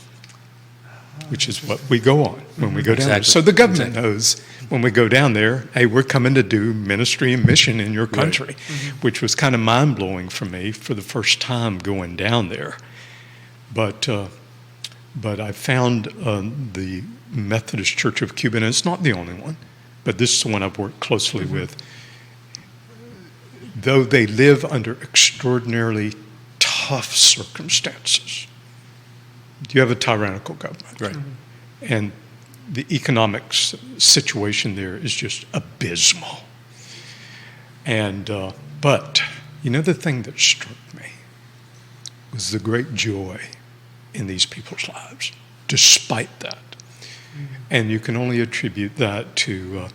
which is what we go on when we go down there. So the government knows when we go down there, hey, we're coming to do ministry and mission in your country, which was kind of mind-blowing for me for the first time going down there. But I found the Methodist Church of Cuba, and it's not the only one, but this is the one I've worked closely with. Though they live under extraordinarily tough circumstances, you have a tyrannical government. Right. And the economic situation there is just abysmal. And but you know, the thing that struck me was the great joy in these people's lives, despite that. And you can only attribute that to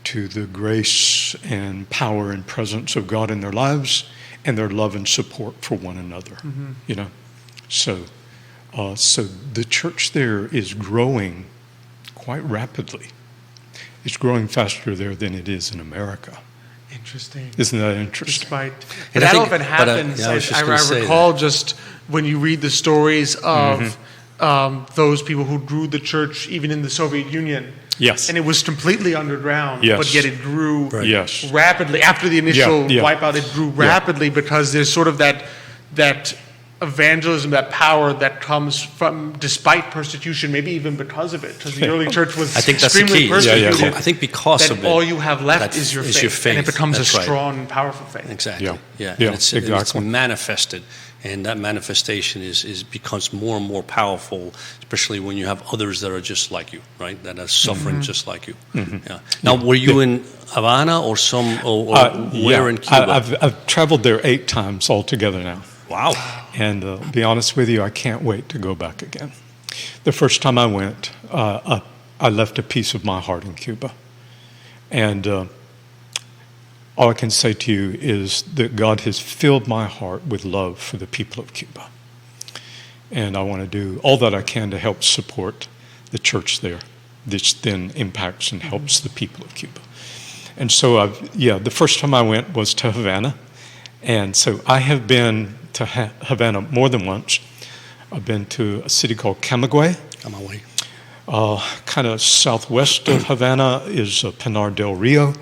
the grace and power and presence of God in their lives and their love and support for one another. You know, so the church there is growing quite rapidly. It's growing faster there than it is in America. Interesting. Isn't that interesting? But that often happens. I recall just when you read the stories of those people who grew the church even in the Soviet Union. Yes. And it was completely underground, but yet it grew rapidly. After the initial wipeout, it grew rapidly because there's sort of that evangelism, that power that comes from, despite persecution, maybe even because of it. Because the early church was extremely persecuted. I think because of it, all you have left is your faith. And it becomes a strong and powerful faith. Exactly. And it's manifested. And that manifestation becomes more and more powerful, especially when you have others that are just like you, right? That are suffering just like you. Now, were you in Havana or where in Cuba? I've traveled there 8 times altogether now. Wow. And to be honest with you, I can't wait to go back again. The first time I went, I left a piece of my heart in Cuba. And all I can say to you is that God has filled my heart with love for the people of Cuba. And I want to do all that I can to help support the church there, which then impacts and helps the people of Cuba. And so, the first time I went was to Havana. And so I have been to Havana more than once. I've been to a city called Camagüey. Kind of southwest of Havana is Pinar del Rio.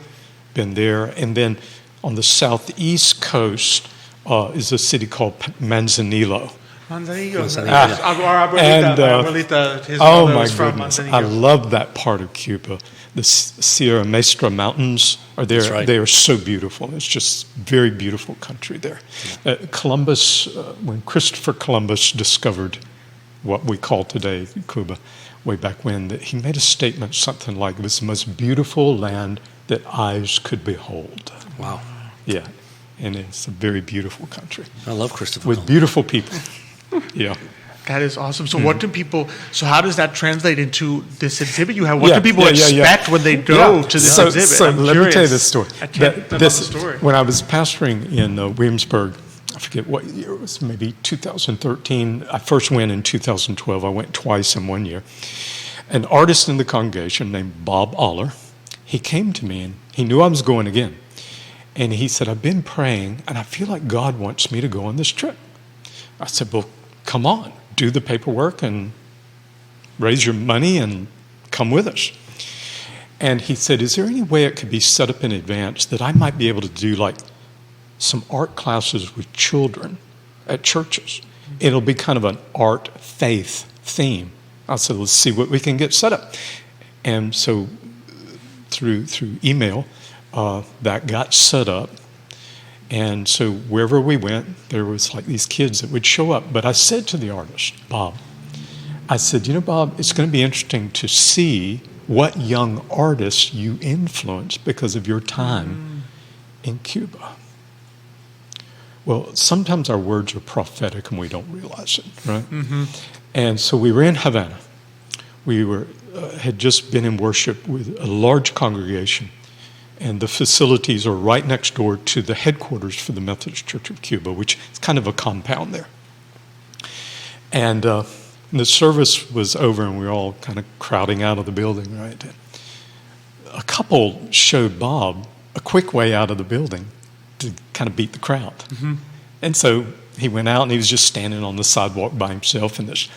Been there. And then on the southeast coast is a city called Manzanillo. Oh my goodness, I love that part of Cuba. The Sierra Maestra Mountains are there. Right. They are so beautiful. It's just very beautiful country there. Columbus, when Christopher Columbus discovered what we call today Cuba, way back when, that he made a statement something like, it was the most beautiful land that eyes could behold. Wow. Yeah, and it's a very beautiful country. I love Christopher with Columbus. Beautiful people. Yeah. That is awesome. So so how does that translate into this exhibit you have? What do people expect when they go to this exhibit? So let me tell you this story. I love the story. When I was pastoring in Williamsburg, I forget what year it was, maybe 2013. I first went in 2012. I went twice in 1 year. An artist in the congregation named Bob Aller, he came to me and he knew I was going again. And he said, I've been praying and I feel like God wants me to go on this trip. I said, well, come on, do the paperwork and raise your money and come with us. And he said, is there any way it could be set up in advance that I might be able to do like some art classes with children at churches? It'll be kind of an art faith theme. I said, let's see what we can get set up. And so through email, that got set up. And so wherever we went, there was like these kids that would show up. But I said to the artist, Bob, I said, Bob, it's going to be interesting to see what young artists you influence because of your time in Cuba. Well, sometimes our words are prophetic and we don't realize it, right? Mm-hmm. And so we were in Havana. We had just been in worship with a large congregation, and the facilities are right next door to the headquarters for the Methodist Church of Cuba, which is kind of a compound there. And the service was over, and we were all kind of crowding out of the building, right? A couple showed Bob a quick way out of the building to kind of beat the crowd. Mm-hmm. And so he went out, and he was just standing on the sidewalk by himself, and this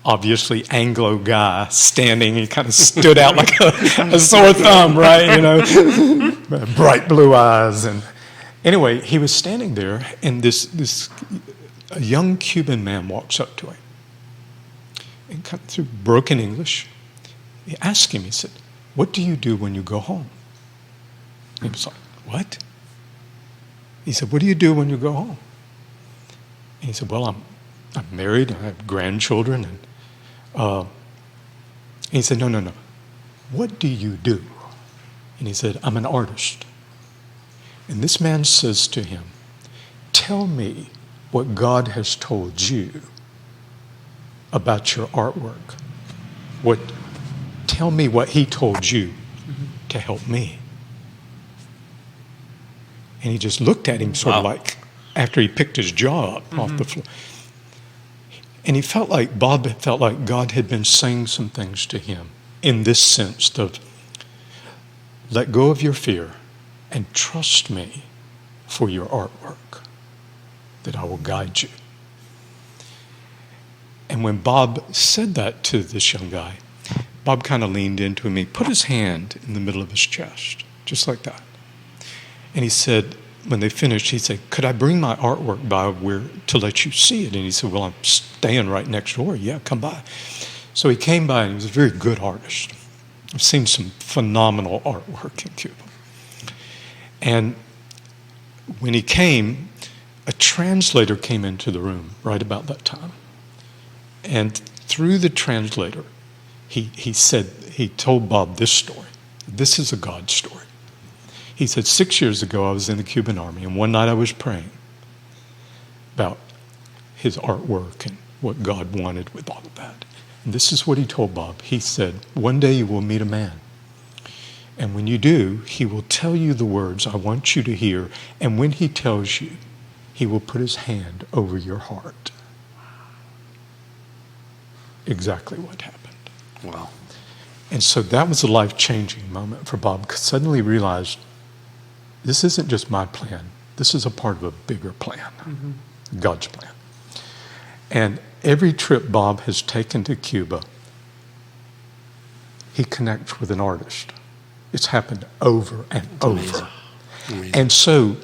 obviously Anglo guy standing, he kind of stood out like a sore thumb, right? Bright blue eyes. And anyway, he was standing there, and a young Cuban man walks up to him. And kind of through broken English, he asked him, he said, "What do you do when you go home?" He was like, "What?" He said, "What do you do when you go home?" And he said, "Well, I'm married, I have grandchildren." And he said, No. What do you do? And he said, "I'm an artist." And this man says to him, "Tell me what God has told you about your artwork. Tell me what he told you to help me." And he just looked at him sort of like after he picked his jaw up off the floor. And Bob felt like God had been saying some things to him in this sense of, let go of your fear and trust me for your artwork, that I will guide you. And when Bob said that to this young guy, Bob kind of leaned into him. He put his hand in the middle of his chest, just like that. And he said, when they finished, he said, "Could I bring my artwork by to let you see it?" And he said, "Well, I'm staying right next door. Yeah, come by." So he came by, and he was a very good artist. I've seen some phenomenal artwork in Cuba. And when he came, a translator came into the room right about that time. And through the translator, he told Bob this story. This is a God story. He said, 6 years ago, I was in the Cuban army, and one night I was praying about his artwork and what God wanted with all of that. And this is what he told Bob. He said, "One day you will meet a man. And when you do, he will tell you the words I want you to hear. And when he tells you, he will put his hand over your heart." Exactly what happened. Wow. And so that was a life-changing moment for Bob, because suddenly he realized, this isn't just my plan. This is a part of a bigger plan, God's plan. And every trip Bob has taken to Cuba, he connects with an artist. It's happened over and over. Amazing. And so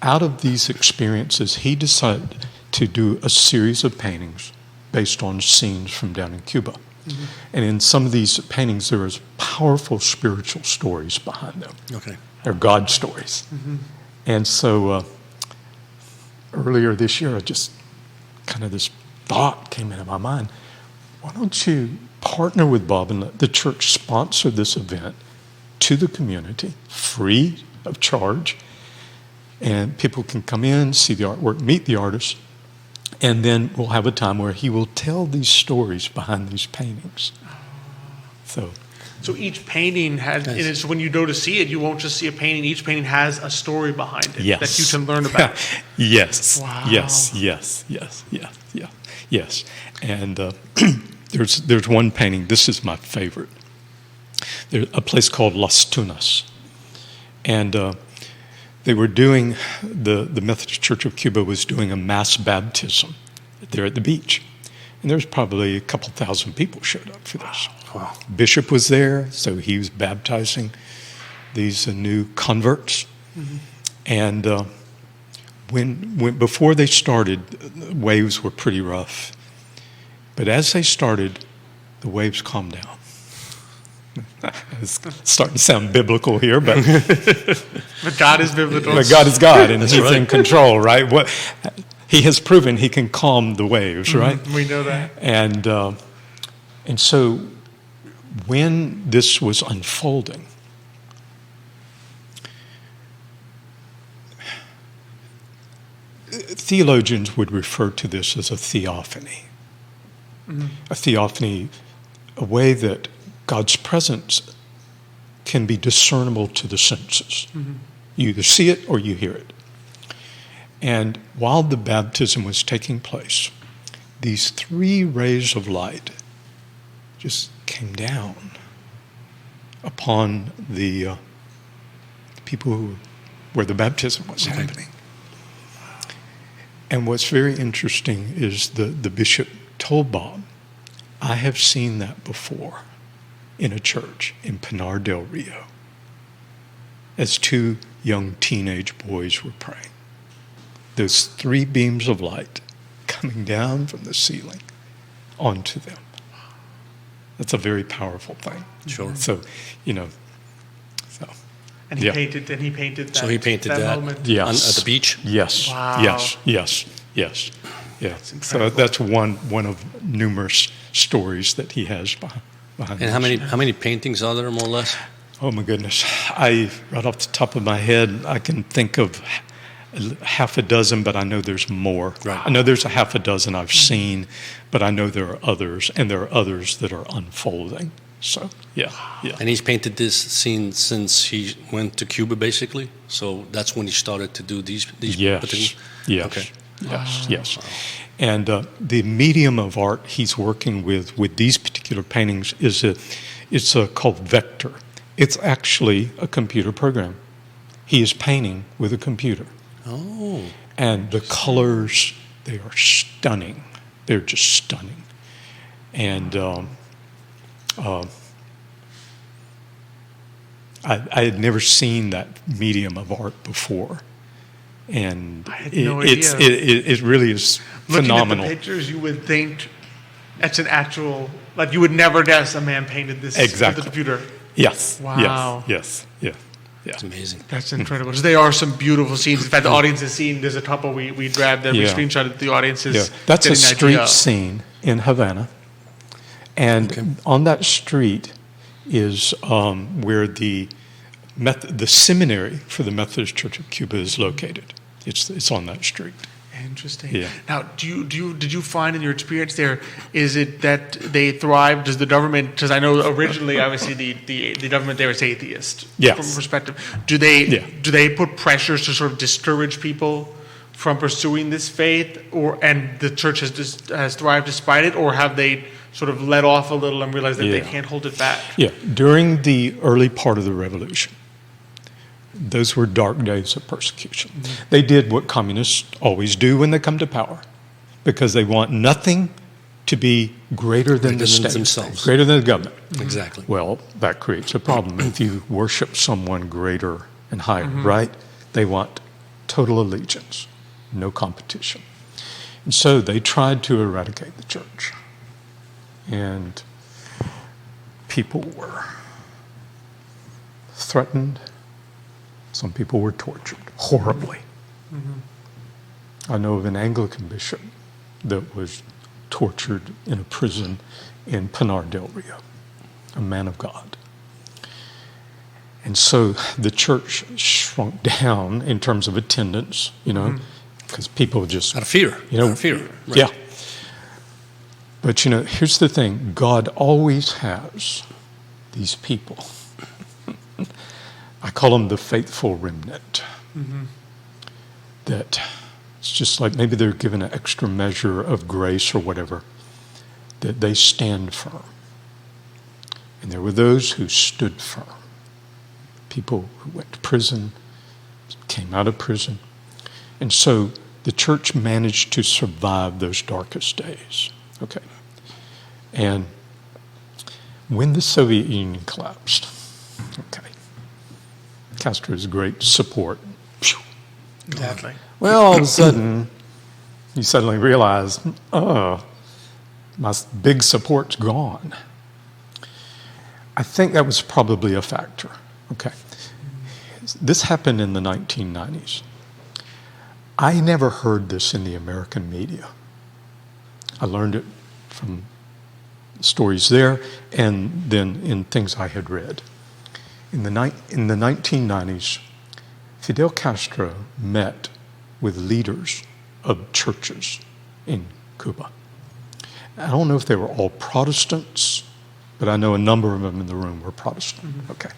out of these experiences, he decided to do a series of paintings based on scenes from down in Cuba. Mm-hmm. And in some of these paintings, there is powerful spiritual stories behind them. Okay. They're God stories. Mm-hmm. And so earlier this year, just kind of this thought came into my mind. Why don't you partner with Bob and let the church sponsor this event to the community, free of charge, and people can come in, see the artwork, meet the artist, and then we'll have a time where he will tell these stories behind these paintings. So each painting has, and it's when you go to see it, you won't just see a painting. Each painting has a story behind it that you can learn about. Yes. Wow. Yes. And there's one painting. This is my favorite. There's a place called Las Tunas, and they were doing the Methodist Church of Cuba was doing a mass baptism there at the beach. And there was probably a couple thousand people showed up for this. Wow. Bishop was there, so he was baptizing these new converts. Mm-hmm. And when before they started, the waves were pretty rough. But as they started, the waves calmed down. It's starting to sound biblical here, but But God is biblical. but God is God, and He's right. in control, right? What He has proven He can calm the waves, right? We know that. And so when this was unfolding, theologians would refer to this as a theophany. A theophany, a way that God's presence can be discernible to the senses. You either see it or you hear it. And while the baptism was taking place, these 3 rays of light just came down upon the people where the baptism was happening. And what's very interesting is the bishop told Bob, I have seen that before in a church in Pinar del Rio as 2 young teenage boys were praying. Those 3 beams of light coming down from the ceiling onto them. That's a very powerful thing. Sure. So, And he Yeah. painted that. So he painted that moment. Yes. at the beach? Yes. Wow. Yes. Yeah. So that's one of numerous stories that he has behind. And this. how many paintings are there, more or less? Oh my goodness! Right off the top of my head, I can think of half a dozen, but I know there's more. Right. I know there's a half a dozen I've seen, but I know there are others, and there are others that are unfolding. So yeah. And he's painted this scene since he went to Cuba, basically. So that's when he started to do these Yes. particular. Yes. Okay. Yes. And the medium of art he's working with these particular paintings it's called vector. It's actually a computer program. He is painting with a computer. Oh. And the colors, they are stunning. They're just stunning. And I had never seen that medium of art before. And I had no it really is phenomenal. Looking at the pictures, you would think that's an actual, like you would never guess a man painted this with Exactly. the computer. Yes. Wow. Yes. Yeah. It's amazing. That's incredible. There are some beautiful scenes. In fact, the audience has seen, there's a couple we grabbed that we Yeah. screenshotted. The audience is Yeah. That's a getting an street idea. scene in Havana. And on that street is where the seminary for the Methodist Church of Cuba is located. It's on that street. Interesting. Yeah. Now, did you find in your experience there, is it that they thrive? Does the government? Because I know originally, obviously, the government there is atheist. Yes. From a perspective, do they Yeah. put pressures to sort of discourage people from pursuing this faith, and the church has thrived despite it, or have they sort of let off a little and realized that they Yeah. can't hold it back? Yeah. During the early part of the revolution, those were dark days of persecution. They did what communists always do when they come to power, because they want nothing to be greater than the state, themselves. greater than the government. Exactly. Well, that creates a problem. If you worship someone greater and higher, right? They want total allegiance, no competition. And so they tried to eradicate the church. And people were threatened. Some people were tortured horribly. I know of an Anglican bishop that was tortured in a prison in Pinar del Rio, a man of God. And so the church shrunk down in terms of attendance, because people just... Out of fear. Out of fear. Right. Yeah. But, here's the thing. God always has these people. I call them the faithful remnant. That it's just like maybe they're given an extra measure of grace or whatever, that they stand firm. And there were those who stood firm. People who went to prison, came out of prison. And so the church managed to survive those darkest days. Okay. And when the Soviet Union collapsed, okay, Castro's great support. Exactly. Well, all of a sudden, you suddenly realize, my big support's gone. I think that was probably a factor. Okay. This happened in the 1990s. I never heard this in the American media. I learned it from stories there and then in things I had read. In the 1990s, Fidel Castro met with leaders of churches in Cuba. I don't know if they were all Protestants, but I know a number of them in the room were Protestant. Mm-hmm. Okay.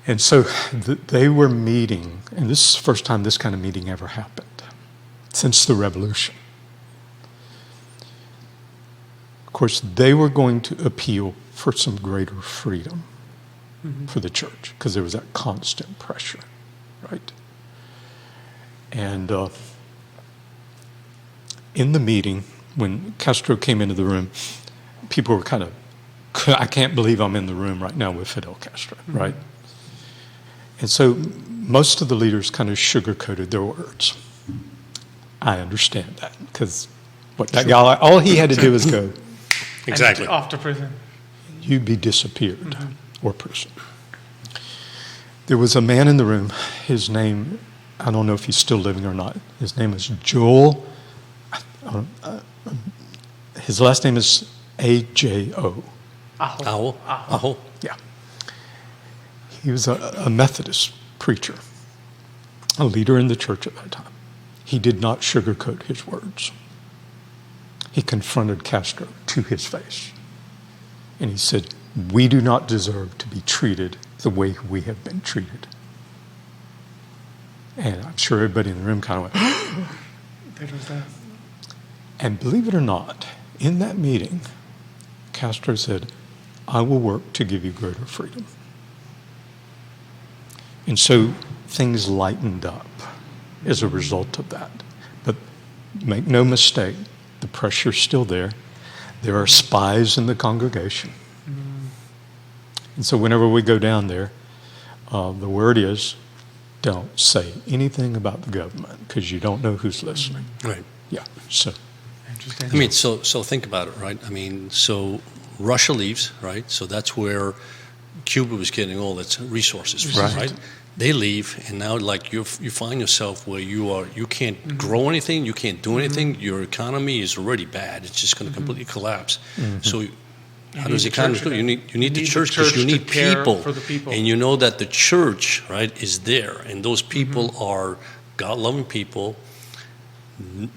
And so they were meeting, and this is the first time this kind of meeting ever happened since the revolution. Of course, they were going to appeal for some greater freedom for the church because there was that constant pressure, right? And in the meeting, when Castro came into the room, people were kind of, I can't believe I'm in the room right now with Fidel Castro, right? And so most of the leaders kind of sugarcoated their words. I understand that because what that guy, all he had to do was go, Exactly. Off to prison. You'd be disappeared or prison. There was a man in the room, his name, I don't know if he's still living or not. His name is Joel. His last name is A-J-O. Aho. Aho. Yeah. He was a Methodist preacher, a leader in the church at that time. He did not sugarcoat his words. He confronted Castro to his face. And he said, we do not deserve to be treated the way we have been treated. And I'm sure everybody in the room kind of went, There was that. And believe it or not, in that meeting, Castro said, I will work to give you greater freedom. And so things lightened up as a result of that. But make no mistake, the pressure's still there. There are spies in the congregation. And so whenever we go down there, the word is, don't say anything about the government because you don't know who's listening. Right. Yeah, so. Interesting. I mean, so think about it, right? I mean, so Russia leaves, right? So that's where Cuba was getting all its resources from, right? They leave, and now like you find yourself where you can't grow anything, you can't do anything. Your economy is already bad; it's just going to completely collapse. So, how does the economy go? You need the church because you need people, for the people, and you know that the church, right, is there, and those people are God-loving people.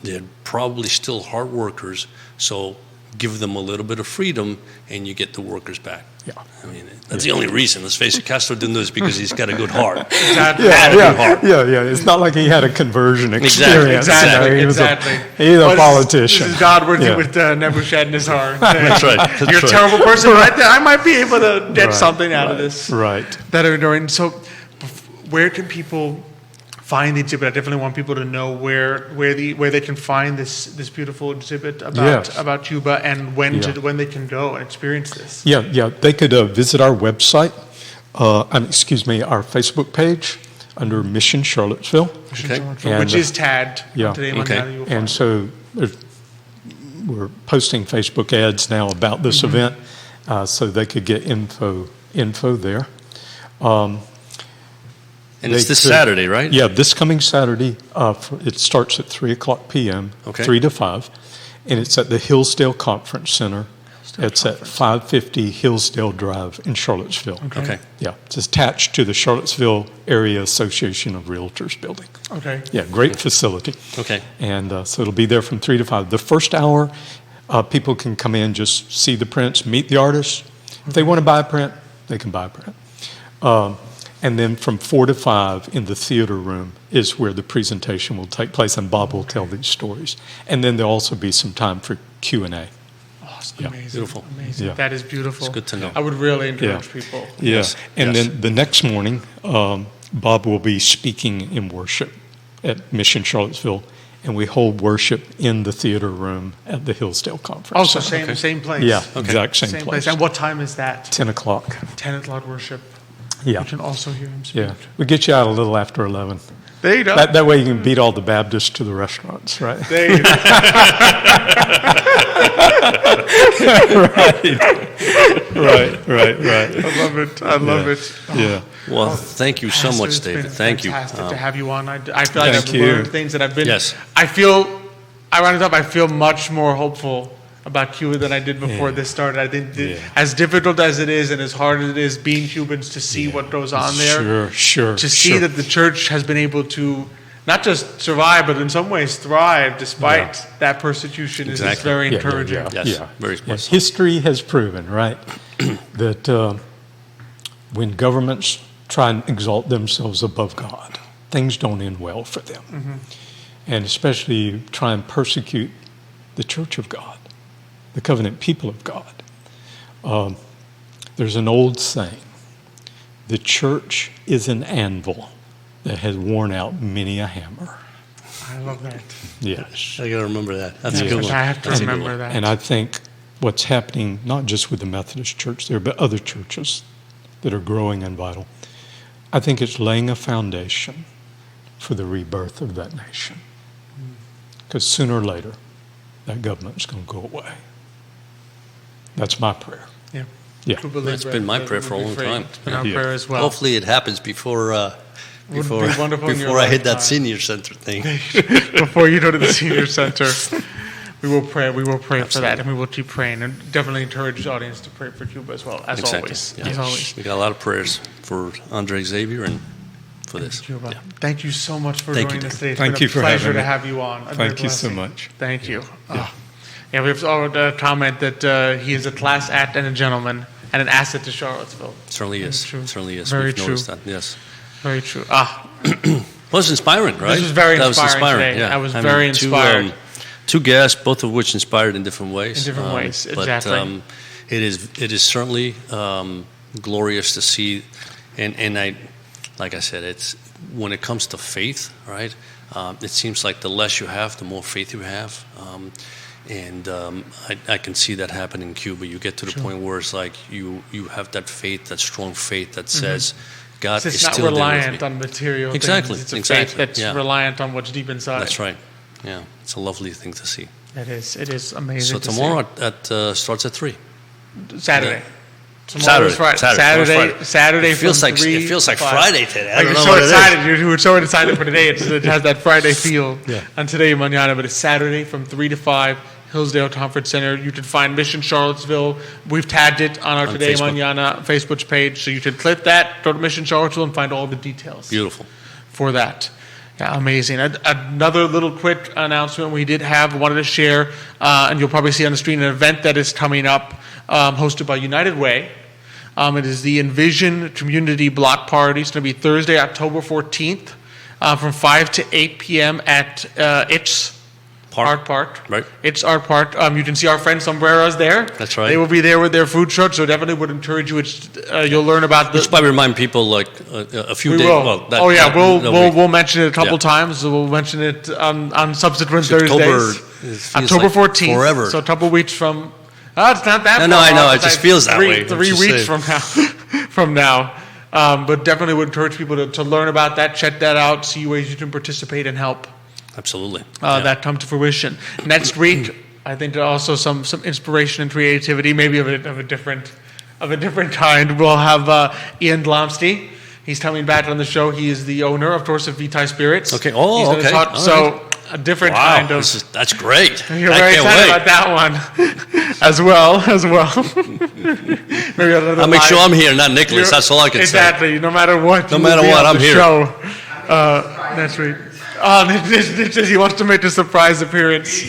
They're probably still hard workers, so give them a little bit of freedom, and you get the workers back. Yeah. I mean, that's the only reason. Let's face it, Castro didn't do this because he's got a good heart. Exactly. Yeah. It's not like he had a conversion experience. Exactly. He's a politician. This is God working with Nebuchadnezzar's heart. That's right. You're a terrible person, right? I might be able to get something out of this. Right. That are doing. So, where can people find the exhibit? I definitely want people to know where they can find this beautiful exhibit about Cuba and when they can go and experience this. Yeah. They could visit our website. Our Facebook page under Mission Charlottesville. Which is tagged today. Okay. And so we're posting Facebook ads now about this event, so they could get info there. And it's this Saturday, right? Yeah, this coming Saturday. It starts at 3:00 p.m., 3 to 5, and it's at the Hillsdale Conference Center. It's at 550 Hillsdale Drive in Charlottesville. Okay. Yeah, it's attached to the Charlottesville Area Association of Realtors building. Okay. Yeah, great facility. Okay. And so it'll be there from 3 to 5. The first hour, people can come in, just see the prints, meet the artists. If they want to buy a print, they can buy a print. And then from 4 to 5 in the theater room is where the presentation will take place, and Bob will tell these stories. And then there'll also be some time for Q&A. Awesome. Amazing. Beautiful. Amazing. Yeah. That is beautiful. It's good to know. I would really encourage people. Yes. And then the next morning, Bob will be speaking in worship at Mission Charlottesville, and we hold worship in the theater room at the Hillsdale Conference. Also, Center. same place. Yeah, exact same place. And what time is that? 10 o'clock. 10 o'clock worship. Yeah. You can also hear him speak. Yeah. We get you out a little after 11. There you go. That way you can beat all the Baptists to the restaurants, right? There you go. Right. Right. I love it. I love it. Yeah. Well, thank you so Pastor, much, it's David. been Thank you. fantastic to have you on. I feel like Thank I've you. learned things that I've been. Yes. I round it up. I feel much more hopeful about Cuba than I did before this started. I think as difficult as it is and as hard as it is being Cubans to see what goes on there, Sure. to see that the church has been able to not just survive, but in some ways thrive despite that persecution is just very encouraging. Yes, very much so. History has proven, right, that when governments try and exalt themselves above God, things don't end well for them. And especially try and persecute the church of God, the covenant people of God. There's an old saying, the church is an anvil that has worn out many a hammer. I love that. Yes. I got to remember that. That's a Yes, good one. I have to That's a good remember one. that. And I think what's happening, not just with the Methodist Church there, but other churches that are growing and vital, I think it's laying a foundation for the rebirth of that nation. Because sooner or later, that government's going to go away. That's my prayer. Yeah. That's been my prayer for a long time. It's been our prayer as well. Hopefully it happens before be wonderful in your before I hit that lifetime. senior center thing. Before you go to the senior center, we will pray. We will pray for that, and we will keep praying, and definitely encourage the audience to pray for Cuba as well, as always. Yeah. As always. We got a lot of prayers for Andre Xavier and for this. Cuba. Yeah. Thank you so much for Thank joining you, us today. It's Thank been you a for pleasure having to me. have you on. A Thank great you so blessing. much. Thank you. Yeah, we have a comment that he is a class act and a gentleman and an asset to Charlottesville. Certainly is. True. Certainly is. Very We've true. noticed that. Yes. Very true. Well, it's inspiring, right? This was very That inspiring today. Yeah. I was very inspired. Two guests, both of which inspired in different ways. In different ways, exactly. But it is certainly glorious to see, and I, like I said, it's when it comes to faith, right? It seems like the less you have, the more faith you have. I can see that happen in Cuba. You get to the point where it's like you have that faith, that strong faith that says God It's is not still there with reliant me. on material Exactly, things. It's a exactly, faith that's yeah. reliant on what's deep inside. That's right. Yeah, it's a lovely thing to see. It is. It is amazing. So to tomorrow starts at 3. see. Saturday. Yeah. Tomorrow's Friday. Saturday. It feels from like 3 it feels to like 5. Friday today. I Like don't you're know so what it is. excited. You were so excited for today. It has that Friday feel. Yeah. And today, Mañana, but it's Saturday from 3 to 5, Hillsdale Conference Center. You can find Mission Charlottesville. We've tagged it on our On Today Facebook. Mañana Facebook page, so you can click that, go to Mission Charlottesville, and find all the details Beautiful. for that. Yeah, amazing. Another little quick announcement we wanted to share, and you'll probably see on the screen, an event that is coming up, hosted by United Way. It is the Envision Community Block Party. It's going to be Thursday, October 14th, from 5 to 8 p.m. at It's Art Park. Right. It's Art Park. You can see our friend Sombreros there. That's right. They will be there with their food truck, so definitely would encourage you. You'll learn about the. Just by remind people like a few We days. will. Well, We'll mention it a couple Yeah. times. We'll mention it on subsequent October, Thursdays. it feels October like 14th. forever. So a couple weeks from. Oh, it's not that. No, far I know, off. it It's just like feels that way. I'm 3 just weeks saying. from now. But definitely would encourage people to learn about that, check that out, see ways you can participate and help Absolutely. that come to fruition. Next week, I think also some inspiration and creativity, maybe of a different kind. We'll have Ian Glomsty. He's coming back on the show. He is the owner, of course, of Vitae Spirits. Okay. Oh, He's gonna okay. talk- All so a different Wow, kind of. that's great. You're I very can't excited wait. about that one as well. Maybe another I'll make sure live- I'm here, not Nicholas. That's all I can say. Exactly. No matter what. No you will matter be what, on I'm the here. Show next week. Oh, he wants to make a surprise appearance.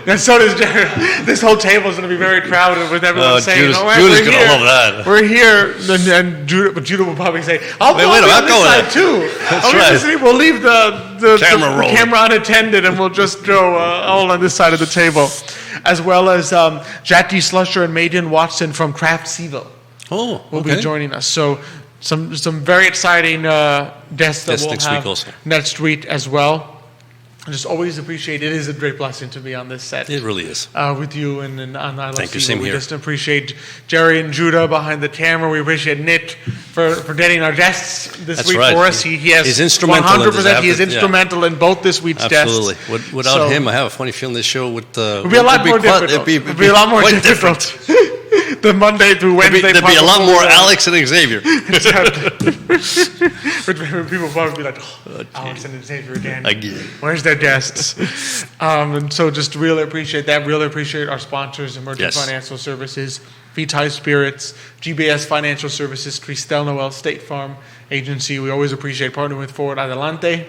And so does Jared. This whole table is going to be very crowded with everyone saying, Judas- "Oh, wait, Judas we're gonna here. love that." We're here." And Judah will probably say, "I'll Wait, go wait a minute, on I'll this go with side that. too." That's I'll leave right. this thing- We'll leave the Camera rolling. camera unattended, and we'll just go all on this side of the table, as well as Jackie Slusher and Maiden Watson from Craft CVille Oh, will okay. be joining us. So some very exciting guests that Yes, we'll next have week also. next week as well. I just always appreciate it. It is a great blessing to be on this set It really is. with you and on I Love Thank you, CVille. same We here. just appreciate Jerry and Judah behind the camera. We appreciate Nick for getting our guests this That's week right. for us. He has He's instrumental in this 100%. He is effort, yeah. instrumental in both this week's Absolutely. guests. Without So- him, I have a funny feeling this show would It'd be a lot more difficult. It'd be a lot more quite difficult. the Monday through Wednesday. There'd be a lot more Alex and Xavier. People probably be like, Alex and Xavier again. Again. Where's their guests? And so just really appreciate that. Really appreciate our sponsors, Emergent Yes. Financial Services, Vitai Spirits, GBS Financial Services, Cristel, Noel, State Farm Agency. We always appreciate partnering with Forward Adelante.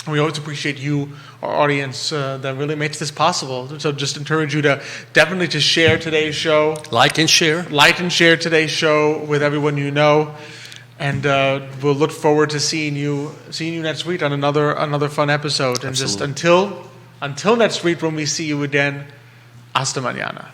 We always appreciate you, our audience, that really makes this possible. So just encourage you to definitely just share today's show. Like and share. Like and share today's show with everyone you know. And we'll look forward to seeing you next week on another fun episode. And Absolutely. just until next week when we see you again, hasta mañana.